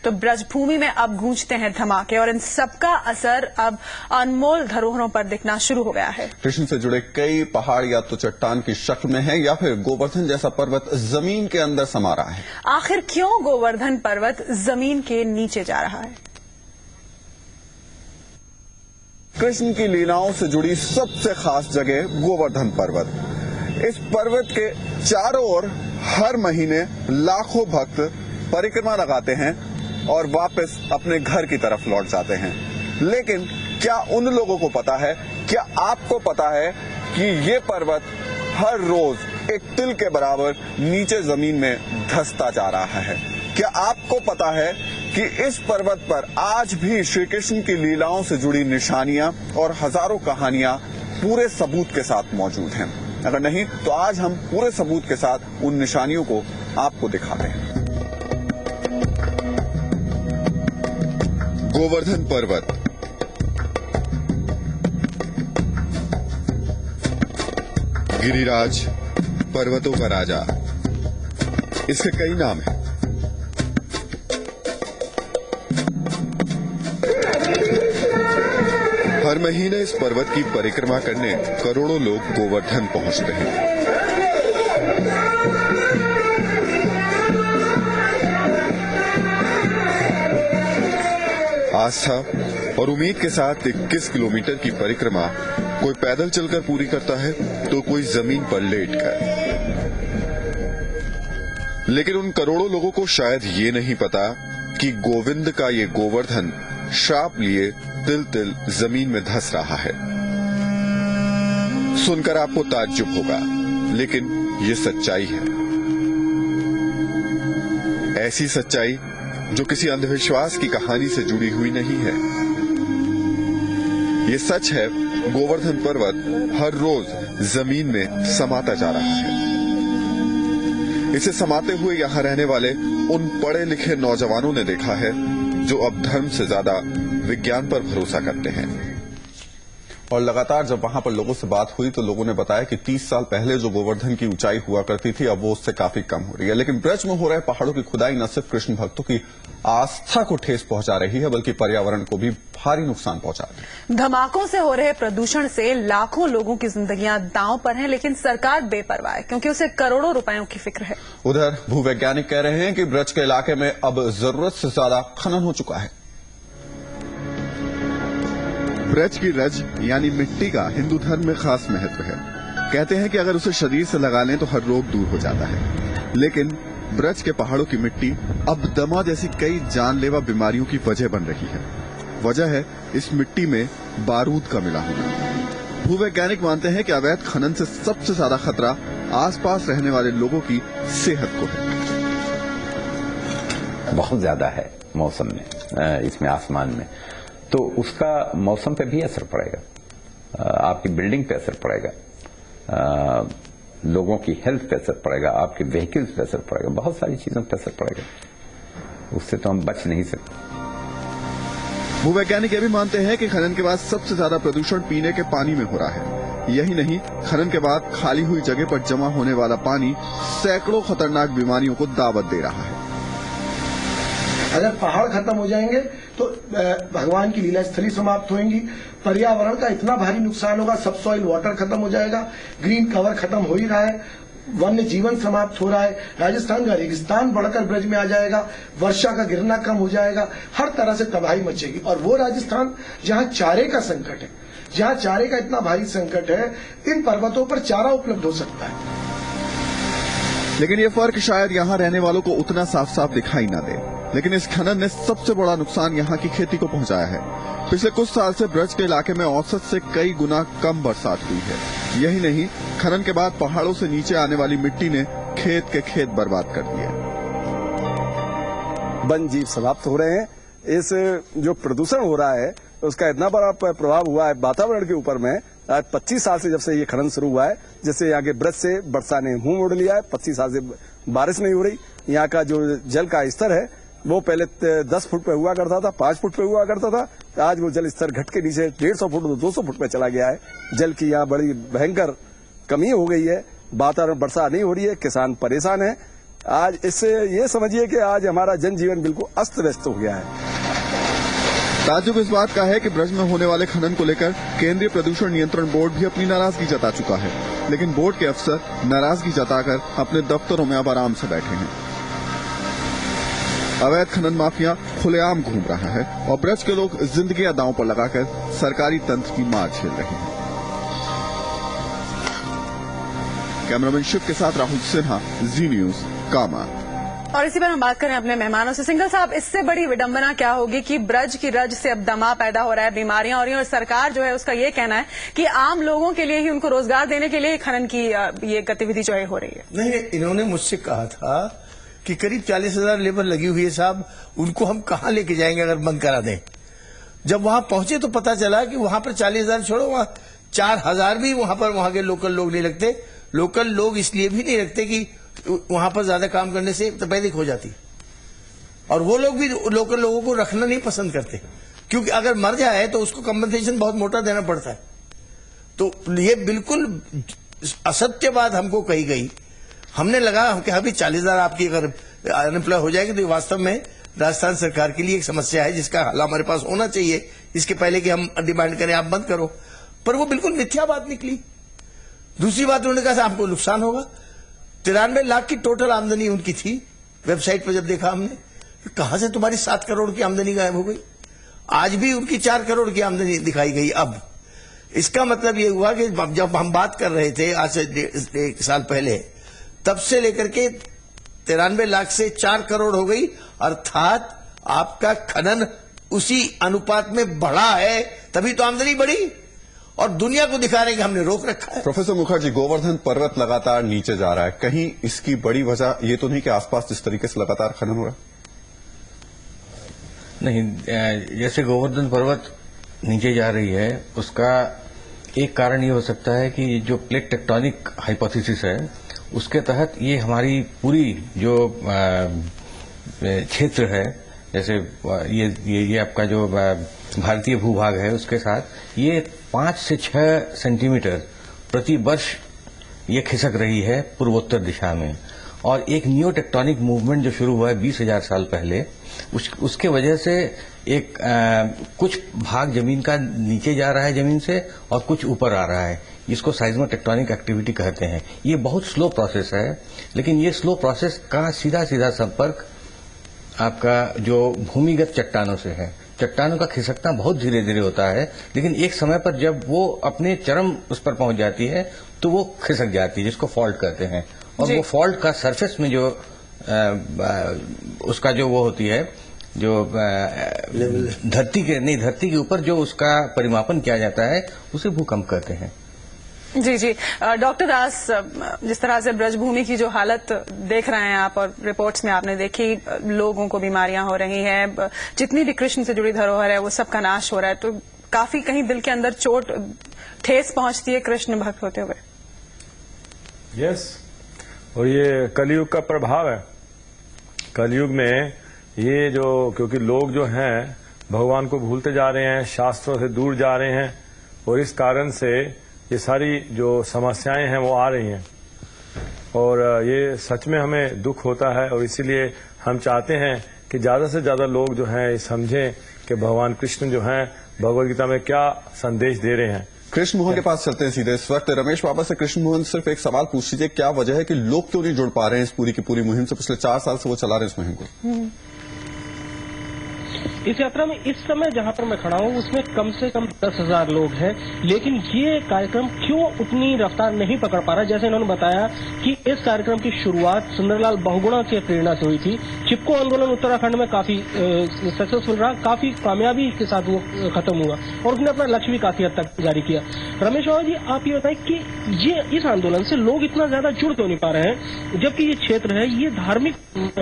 तो ब्रजभूमि में अब गूंजते हैं धमाके और इन सबका असर अब अनमोल धरोहरों पर दिखना शुरू हो गया है। कृष्ण से जुड़े कई पहाड़ या तो चट्टान की शक्ल में है या फिर गोवर्धन जैसा पर्वत जमीन के अंदर समा रहा है। आखिर क्यों गोवर्धन पर्वत जमीन के नीचे जा रहा है? कृष्ण की लीलाओं से जुड़ी सबसे खास जगह गोवर्धन पर्वत। इस पर्वत के चारों ओर हर महीने लाखों भक्त परिक्रमा लगाते हैं और वापस अपने घर की तरफ लौट जाते हैं। लेकिन क्या उन लोगों को पता है, क्या आपको पता है कि ये पर्वत हर रोज एक तिल के बराबर नीचे जमीन में धंसता जा रहा है? क्या आपको पता है कि इस पर्वत पर आज भी श्री कृष्ण की लीलाओं से जुड़ी निशानियां और हजारों कहानियां पूरे सबूत के साथ मौजूद हैं? अगर नहीं तो आज हम पूरे सबूत के साथ उन निशानियों को आपको दिखाते हैं। गोवर्धन पर्वत गिरिराज, पर्वतों का राजा, इसके कई नाम हैं। हर महीने इस पर्वत की परिक्रमा करने करोड़ों लोग गोवर्धन पहुंचते हैं। आस्था और उम्मीद के साथ 21 किलोमीटर की परिक्रमा कोई पैदल चलकर पूरी करता है तो कोई जमीन पर लेटकर। लेकिन उन करोड़ों लोगों को शायद ये नहीं पता कि गोविंद का ये गोवर्धन श्राप लिए तिल तिल जमीन में धंस रहा है। सुनकर आपको ताज्जुब होगा, लेकिन ये सच्चाई है। ऐसी सच्चाई जो किसी अंधविश्वास की कहानी से जुड़ी हुई नहीं है। ये सच है, गोवर्धन पर्वत हर रोज जमीन में समाता जा रहा है। इसे समाते हुए यहां रहने वाले उन पढ़े लिखे नौजवानों ने देखा है जो अब धर्म से ज्यादा विज्ञान पर भरोसा करते हैं। और लगातार जब वहां पर लोगों से बात हुई तो लोगों ने बताया कि 30 साल पहले जो गोवर्धन की ऊंचाई हुआ करती थी अब वो उससे काफी कम हो रही है। लेकिन ब्रज में हो रहे पहाड़ों की खुदाई न सिर्फ कृष्ण भक्तों की आस्था को ठेस पहुंचा रही है बल्कि पर्यावरण को भी भारी नुकसान पहुंचा रही है। धमाकों से हो रहे प्रदूषण से लाखों लोगों की जिंदगियां दांव पर हैं, लेकिन सरकार बेपरवाह है क्योंकि उसे करोड़ों रुपयों की फिक्र है। उधर भूवैज्ञानिक कह रहे हैं कि ब्रज के इलाके में अब जरूरत से ज्यादा खनन हो चुका है। ब्रज की रज यानी मिट्टी का हिंदू धर्म में खास महत्व है। कहते हैं कि अगर उसे शरीर से लगा लें तो हर रोग दूर हो जाता है। लेकिन ब्रज के पहाड़ों की मिट्टी अब दमा जैसी कई जानलेवा बीमारियों की वजह बन रही है। वजह है इस मिट्टी में बारूद का मिला होना। भूवैज्ञानिक मानते हैं कि अवैध खनन से सबसे ज्यादा खतरा आसपास रहने वाले लोगों की सेहत को है। बहुत ज्यादा है मौसम में, इसमें आसमान में, तो उसका मौसम पे भी असर पड़ेगा, आपकी बिल्डिंग पे असर पड़ेगा, लोगों की हेल्थ पे असर पड़ेगा, आपके व्हीकल्स पे असर पड़ेगा, बहुत सारी चीजों पे असर पड़ेगा। उससे तो हम बच नहीं सकते। भूवैज्ञानिक ये भी मानते हैं कि खनन के बाद सबसे ज्यादा प्रदूषण पीने के पानी में हो रहा है। यही नहीं, खनन के बाद खाली हुई जगह पर जमा होने वाला पानी सैकड़ों खतरनाक बीमारियों को दावत दे रहा है। अगर पहाड़ खत्म हो जाएंगे तो भगवान की लीला स्थली समाप्त होंगी, पर्यावरण का इतना भारी नुकसान होगा, सब सॉइल वाटर खत्म हो जाएगा, ग्रीन कवर खत्म हो ही रहा है, वन्य जीवन समाप्त हो रहा है, राजस्थान का रेगिस्तान बढ़कर ब्रज में आ जाएगा, वर्षा का गिरना कम हो जाएगा, हर तरह से तबाही मचेगी। और वो राजस्थान जहां चारे का संकट है, जहां चारे का इतना भारी संकट है, इन पर्वतों पर चारा उपलब्ध हो सकता है। लेकिन ये फर्क शायद यहाँ रहने वालों को उतना साफ साफ दिखाई न दे। लेकिन इस खनन ने सबसे बड़ा नुकसान यहाँ की खेती को पहुंचाया है। पिछले कुछ साल से ब्रज के इलाके में औसत से कई गुना कम बरसात हुई है। यही नहीं, खनन के बाद पहाड़ों से नीचे आने वाली मिट्टी ने खेत के खेत बर्बाद कर दिए। वन जीव समाप्त हो रहे हैं। इस जो प्रदूषण हो रहा है उसका इतना बड़ा प्रभाव हुआ है वातावरण के ऊपर में। आज 25 साल से जब से ये खनन शुरू हुआ है, जैसे यहाँ के ब्रज से वर्षा ने मुंह मोड़ लिया है, 25 साल से बारिश नहीं हो रही। यहाँ का जो जल का स्तर है वो पहले 10 फुट पे हुआ करता था, 5 फुट पे हुआ करता था, आज वो जल स्तर घट के नीचे 150 फुट 200 फुट पे चला गया है। जल की यहाँ बड़ी भयंकर कमी हो गई है, वातावरण वर्षा नहीं हो रही है, किसान परेशान है। आज इससे ये समझिए कि आज हमारा जनजीवन बिल्कुल अस्त व्यस्त हो गया है। ताज्जुब इस बात का है कि ब्रज में होने वाले खनन को लेकर केंद्रीय प्रदूषण नियंत्रण बोर्ड भी अपनी नाराजगी जता चुका है। लेकिन बोर्ड के अफसर नाराजगी जताकर अपने दफ्तरों में अब आराम से बैठे हैं। अवैध खनन माफिया खुलेआम घूम रहा है और ब्रज के लोग जिंदगियां दांव पर लगाकर सरकारी तंत्र की मार झेल रहे हैं। कैमरामैन शिव के साथ राहुल सिन्हा, जी न्यूज, कामा। और इसी पर हम बात करें अपने मेहमानों से। सिंघल साहब, इससे बड़ी विडंबना क्या होगी कि ब्रज की रज से अब दमा पैदा हो रहा है, बीमारियां हो रही हैं और सरकार जो है उसका ये कहना है कि आम लोगों के लिए ही, उनको रोजगार देने के लिए ही खनन की ये गतिविधि जो है हो रही है। नहीं, इन्होंने मुझसे कहा था कि करीब 40,000 लेबर लगी हुई है साहब, उनको हम कहाँ लेके जाएंगे अगर बंद करा दें। जब वहां पहुंचे तो पता चला कि वहां पर 40,000 छोड़ो, वहां 4,000 भी वहां के लोकल लोग नहीं लगते। लोकल लोग इसलिए भी नहीं रखते कि वहां पर ज्यादा काम करने से तपेदिक हो जाती, और वो लोग भी लोकल लोगों को रखना नहीं पसंद करते, क्योंकि अगर मर जाए तो उसको कंपनसेशन बहुत मोटा देना पड़ता है। तो ये बिल्कुल असत्य बात हमको कही गई। हमने लगा कि अभी 40,000 आपकी अगर अनएम्प्लॉय हो जाएगी तो ये वास्तव में राजस्थान सरकार के लिए एक समस्या है जिसका हल हमारे पास होना चाहिए, इसके पहले कि हम डिमांड करें आप बंद करो। पर वो बिल्कुल मिथ्या बात निकली। दूसरी बात उन्होंने कहा हमको नुकसान होगा। 93 लाख की टोटल आमदनी उनकी थी। वेबसाइट पर जब देखा हमने, कहां से तुम्हारी 7 करोड़ की आमदनी गायब हो गई। आज भी उनकी 4 करोड़ की आमदनी दिखाई गई। अब इसका मतलब ये हुआ कि जब हम बात कर रहे थे आज से 1 साल पहले, तब से लेकर के 93 लाख से 4 करोड़ हो गई, अर्थात आपका खनन उसी अनुपात में बढ़ा है, तभी तो आमदनी बढ़ी और दुनिया को दिखा रहे हैं कि हमने रोक रखा है। प्रोफेसर मुखर्जी, गोवर्धन पर्वत लगातार नीचे जा रहा है, कहीं इसकी बड़ी वजह ये तो नहीं कि आसपास जिस तरीके से लगातार खनन हो रहा है? नहीं, जैसे गोवर्धन पर्वत नीचे जा रही है, उसका एक कारण ये हो सकता है कि जो प्लेट टेक्टोनिक हाइपोथेसिस है उसके तहत ये हमारी पूरी जो क्षेत्र है, जैसे ये आपका जो भारतीय भूभाग है उसके साथ ये 5 से 6 सेंटीमीटर प्रति वर्ष ये खिसक रही है पूर्वोत्तर दिशा में। और एक नियो टेक्टोनिक मूवमेंट जो शुरू हुआ है 20,000 साल पहले, उसके वजह से एक कुछ भाग जमीन का नीचे जा रहा है जमीन से और कुछ ऊपर आ रहा है, जिसको साइज्मो टेक्टोनिक एक्टिविटी कहते हैं। ये बहुत स्लो प्रोसेस है, लेकिन ये स्लो प्रोसेस का सीधा सीधा संपर्क आपका जो भूमिगत चट्टानों से है, चट्टानों का खिसकना बहुत धीरे धीरे होता है, लेकिन एक समय पर जब वो अपने चरम उस पर पहुंच जाती है तो वो खिसक जाती है, जिसको फॉल्ट कहते हैं। और वो फॉल्ट का सरफेस में जो उसका जो वो होती है, जो धरती के ऊपर जो उसका परिमापन किया जाता है, उसे भूकंप कहते हैं। जी जी, डॉक्टर दास, जिस तरह से ब्रजभूमि की जो हालत देख रहे हैं आप और रिपोर्ट्स में आपने देखी, लोगों को बीमारियां हो रही हैं, जितनी भी कृष्ण से जुड़ी धरोहर है वो सबका नाश हो रहा है, तो काफी कहीं दिल के अंदर चोट ठेस पहुंचती है कृष्ण भक्त होते हुए। यस, और ये कलयुग का प्रभाव है। कलयुग में ये जो, क्योंकि लोग जो हैं भगवान को भूलते जा रहे हैं, शास्त्रों से दूर जा रहे हैं, और इस कारण से ये सारी जो समस्याएं हैं वो आ रही हैं, और ये सच में हमें दुख होता है। और इसीलिए हम चाहते हैं कि ज्यादा से ज्यादा लोग जो हैं ये समझें कि भगवान कृष्ण जो हैं भगवद गीता में क्या संदेश दे रहे हैं। कृष्ण मोहन के पास चलते हैं सीधे इस वक्त। रमेश बाबा से कृष्ण मोहन सिर्फ एक सवाल पूछ लीजिए, क्या वजह है कि लोग क्यों नहीं जुड़ पा रहे हैं इस पूरी की पूरी मुहिम से? पिछले 4 साल से वो चला रहे हैं इस मुहिम को। इस यात्रा में इस समय जहां पर मैं खड़ा हूं उसमें कम से कम 10,000 लोग हैं, लेकिन ये कार्यक्रम क्यों उतनी रफ्तार नहीं पकड़ पा रहा? जैसे इन्होंने बताया कि इस कार्यक्रम की शुरुआत सुंदरलाल बहुगुणा के प्रेरणा से हुई थी। चिपको आंदोलन उत्तराखंड में काफी सक्सेसफुल रहा, काफी कामयाबी के साथ वो खत्म हुआ और उसने अपना लक्ष्य भी काफी हद तक जारी किया। रमेश बाबा जी, आप ये बताएं कि ये इस आंदोलन से लोग इतना ज्यादा जुड़ क्यों नहीं पा रहे हैं, जबकि ये क्षेत्र है, ये धार्मिक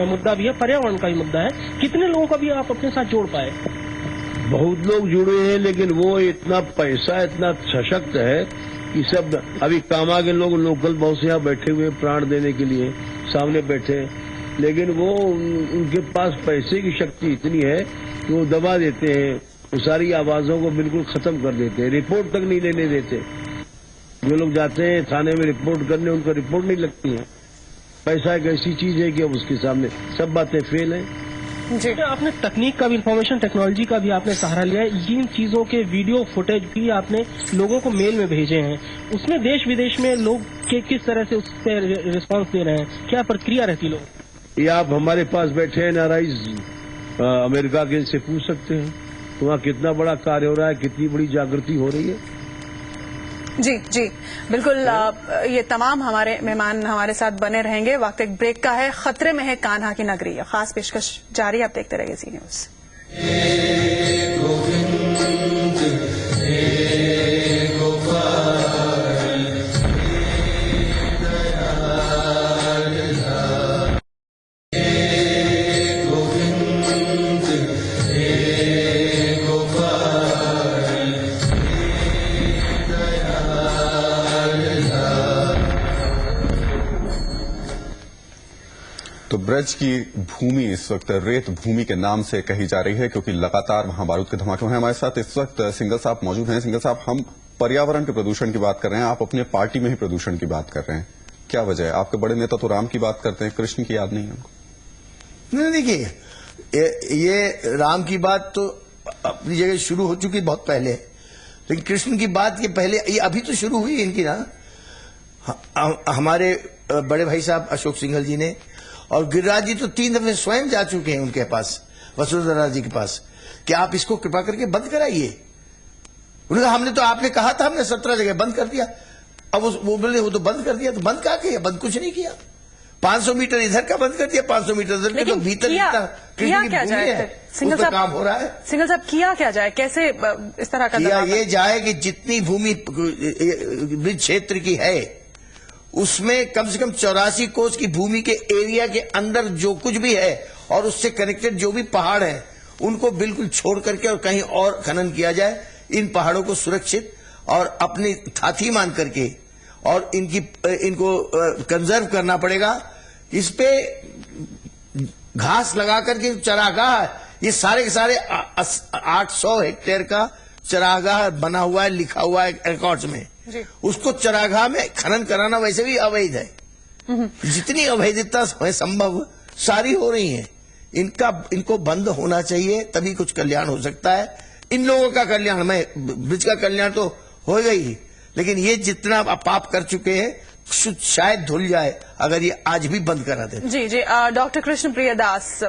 मुद्दा भी है, पर्यावरण का भी मुद्दा है, कितने लोगों का भी आप अपने साथ जोड़ पाए? बहुत लोग जुड़े हैं, लेकिन वो इतना पैसा इतना सशक्त है कि सब अभी कामा के लोग लोकल बहुत से यहाँ बैठे हुए प्राण देने के लिए सामने बैठे, लेकिन वो उनके पास पैसे की शक्ति इतनी है कि वो दबा देते हैं, वो सारी आवाजों को बिल्कुल खत्म कर देते हैं, रिपोर्ट तक नहीं लेने देते। जो लोग जाते हैं थाने में रिपोर्ट करने, उनको रिपोर्ट नहीं लगती है। पैसा एक ऐसी चीज है कि अब उसके सामने सब बातें फेल हैं। जी, आपने तकनीक का भी, इंफॉर्मेशन टेक्नोलॉजी का भी आपने सहारा लिया है। इन चीजों के वीडियो फुटेज भी आपने लोगों को मेल में भेजे हैं, उसमें देश विदेश में लोग के किस तरह से उस पर रिस्पांस दे रहे हैं, क्या प्रक्रिया रहती लोग? ये आप हमारे पास बैठे हैं नाराइज अमेरिका के, से पूछ सकते हैं वहाँ कितना बड़ा कार्य हो रहा है, कितनी बड़ी जागृति हो रही है। जी जी बिल्कुल, ये तमाम हमारे मेहमान हमारे साथ बने रहेंगे। वक्त एक ब्रेक का है, खतरे में है कान्हा की नगरी, खास पेशकश जारी, आप देखते रहिए ज़ी न्यूज़। तो ब्रज की भूमि इस वक्त रेत भूमि के नाम से कही जा रही है, क्योंकि लगातार वहां बारूद के धमाके हैं। हमारे साथ इस वक्त सिंघल साहब मौजूद हैं। सिंघल साहब, हम पर्यावरण के प्रदूषण की बात कर रहे हैं, आप अपने पार्टी में ही प्रदूषण की बात कर रहे हैं, क्या वजह है? आपके बड़े नेता तो राम की बात करते हैं, कृष्ण की याद नहीं है उनको। नहीं, देखिए, ये राम की बात तो अपनी जगह शुरू हो चुकी बहुत पहले, लेकिन कृष्ण की बात ये पहले, ये अभी तो शुरू हुई इनकी ना। हमारे बड़े भाई साहब अशोक सिंघल जी ने और गिरिराज जी तो 3 दफे स्वयं जा चुके हैं उनके पास, वसुंधरा जी के पास, कि आप इसको कृपा करके बंद कराइए। उन्होंने, हमने तो, आपने कहा था, हमने 17 जगह बंद कर दिया। अब वो बोले वो तो बंद कर दिया, तो बंद क्या किया? बंद कुछ नहीं किया। 500 मीटर इधर का बंद कर दिया, 500 मीटर इधर के, तो भीतर किया क्या जाए? सिंघल साहब, काम हो रहा है। सिंघल साहब, किया क्या जाए? कैसे इस तरह का किया ये जाए कि जितनी भूमि ब्रिज क्षेत्र की है उसमें कम से कम 84 कोस की भूमि के एरिया के अंदर जो कुछ भी है और उससे कनेक्टेड जो भी पहाड़ हैं उनको बिल्कुल छोड़ करके और कहीं और खनन किया जाए। इन पहाड़ों को सुरक्षित और अपनी थाथी मान करके और इनको कंजर्व करना पड़ेगा। इस पे घास लगा करके चरागाह, ये सारे के सारे 800 हेक्टेयर का चरागाह बना हुआ है, लिखा हुआ है रिकॉर्ड्स में। उसको चरागाह में खनन कराना वैसे भी अवैध है। जितनी अवैधता संभव सारी हो रही है, इनको बंद होना चाहिए, तभी कुछ कल्याण हो सकता है। इन लोगों का कल्याण, मैं ब्रिज का कल्याण तो हो गई, लेकिन ये जितना पाप कर चुके हैं शायद धुल जाए अगर ये आज भी बंद करा देते। जी जी, डॉक्टर कृष्ण प्रिय दास,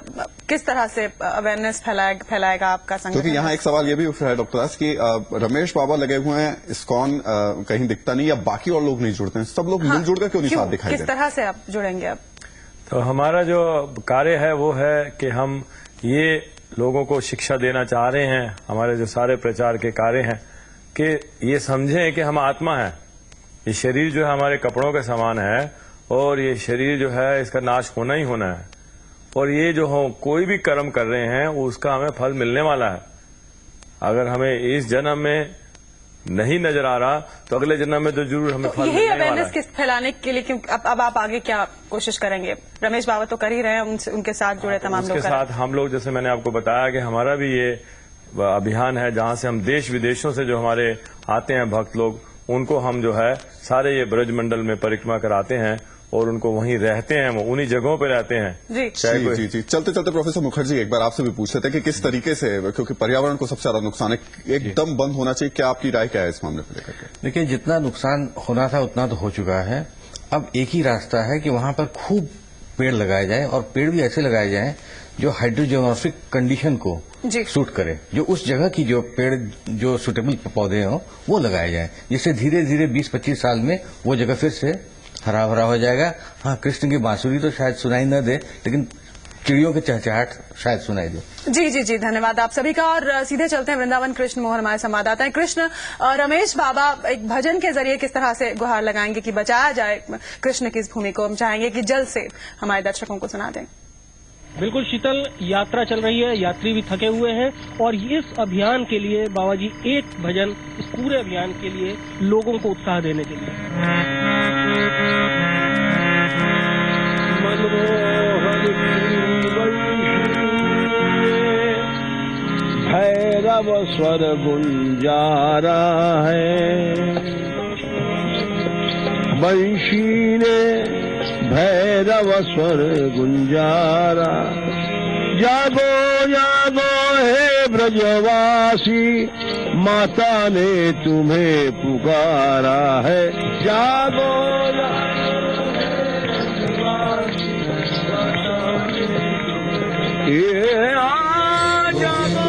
किस तरह से अवेयरनेस फैलाएगा आपका संगठन? क्योंकि यहाँ एक सवाल ये भी उठ रहा है डॉक्टर दास कि रमेश बाबा लगे हुए हैं, इस्कॉन कहीं दिखता नहीं या बाकी और लोग नहीं जुड़ते हैं, सब लोग मिलजुल कर क्यों नहीं साथ दिखाई किस तरह से आप जुड़ेंगे अब? तो हमारा जो कार्य है वो है कि हम ये लोगों को शिक्षा देना चाह रहे हैं, हमारे जो सारे प्रचार के कार्य हैं कि ये समझें कि हम आत्मा है, ये शरीर जो है हमारे कपड़ों के समान है और ये शरीर जो है इसका नाश होना ही होना है, और ये जो हो कोई भी कर्म कर रहे हैं उसका हमें फल मिलने वाला है। अगर हमें इस जन्म में नहीं नजर आ रहा तो अगले जन्म में तो जरूर हमें फल यही मिलने वाला है। अवेयरनेस फैलाने के लिए क्यों अब आप आगे क्या कोशिश करेंगे? रमेश बाबा तो कर ही रहे हैं, उनके साथ जुड़े तमाम लोग उसके साथ हम लोग, जैसे मैंने आपको बताया कि हमारा भी ये अभियान है जहां से हम देश विदेशों से जो हमारे आते हैं भक्त लोग, उनको हम जो है सारे ये ब्रज मंडल में परिक्रमा कराते हैं और उनको वहीं रहते हैं, वो उन्हीं जगहों पे रहते हैं। जी जी। चलते चलते प्रोफेसर मुखर्जी, एक बार आपसे भी पूछ रहे थे कि किस तरीके से, क्योंकि पर्यावरण को सबसे ज्यादा नुकसान है, एकदम बंद होना चाहिए, क्या आपकी राय क्या है इस मामले को लेकर के? देखिए, जितना नुकसान होना था उतना तो हो चुका है। अब एक ही रास्ता है कि वहां पर खूब पेड़ लगाए जाए और पेड़ भी ऐसे लगाए जाए जो हाइड्रोजियोग्राफिक कंडीशन को सूट करे, जो उस जगह की जो पेड़ जो सुटेबल पौधे हों वो लगाए जाए, जिससे धीरे धीरे 20-25 साल में वो जगह फिर से हरा भरा हो जाएगा। हाँ, कृष्ण की बांसुरी तो शायद सुनाई न दे, लेकिन चिड़ियों के चहचहाट शायद सुनाई दे। जी जी जी, धन्यवाद आप सभी का। और सीधे चलते हैं वृंदावन कृष्ण मोहन हमारे संवाददाता हैं। कृष्ण, रमेश बाबा एक भजन के जरिए किस तरह से गुहार लगाएंगे कि बचाया जाए कृष्ण की इस भूमि को? हम चाहेंगे कि जल्द से हमारे दर्शकों को सुना दें। बिल्कुल शीतल, यात्रा चल रही है, यात्री भी थके हुए हैं और इस अभियान के लिए बाबा जी एक भजन इस पूरे अभियान के लिए लोगों को उत्साह देने के लिए। भैरव स्वर गुंजारा है, बंशी ने भैरव स्वर गुंजारा, जागो जागो हे ब्रजवासी, माता ने तुम्हें पुकारा है, जागो ये आ जागो।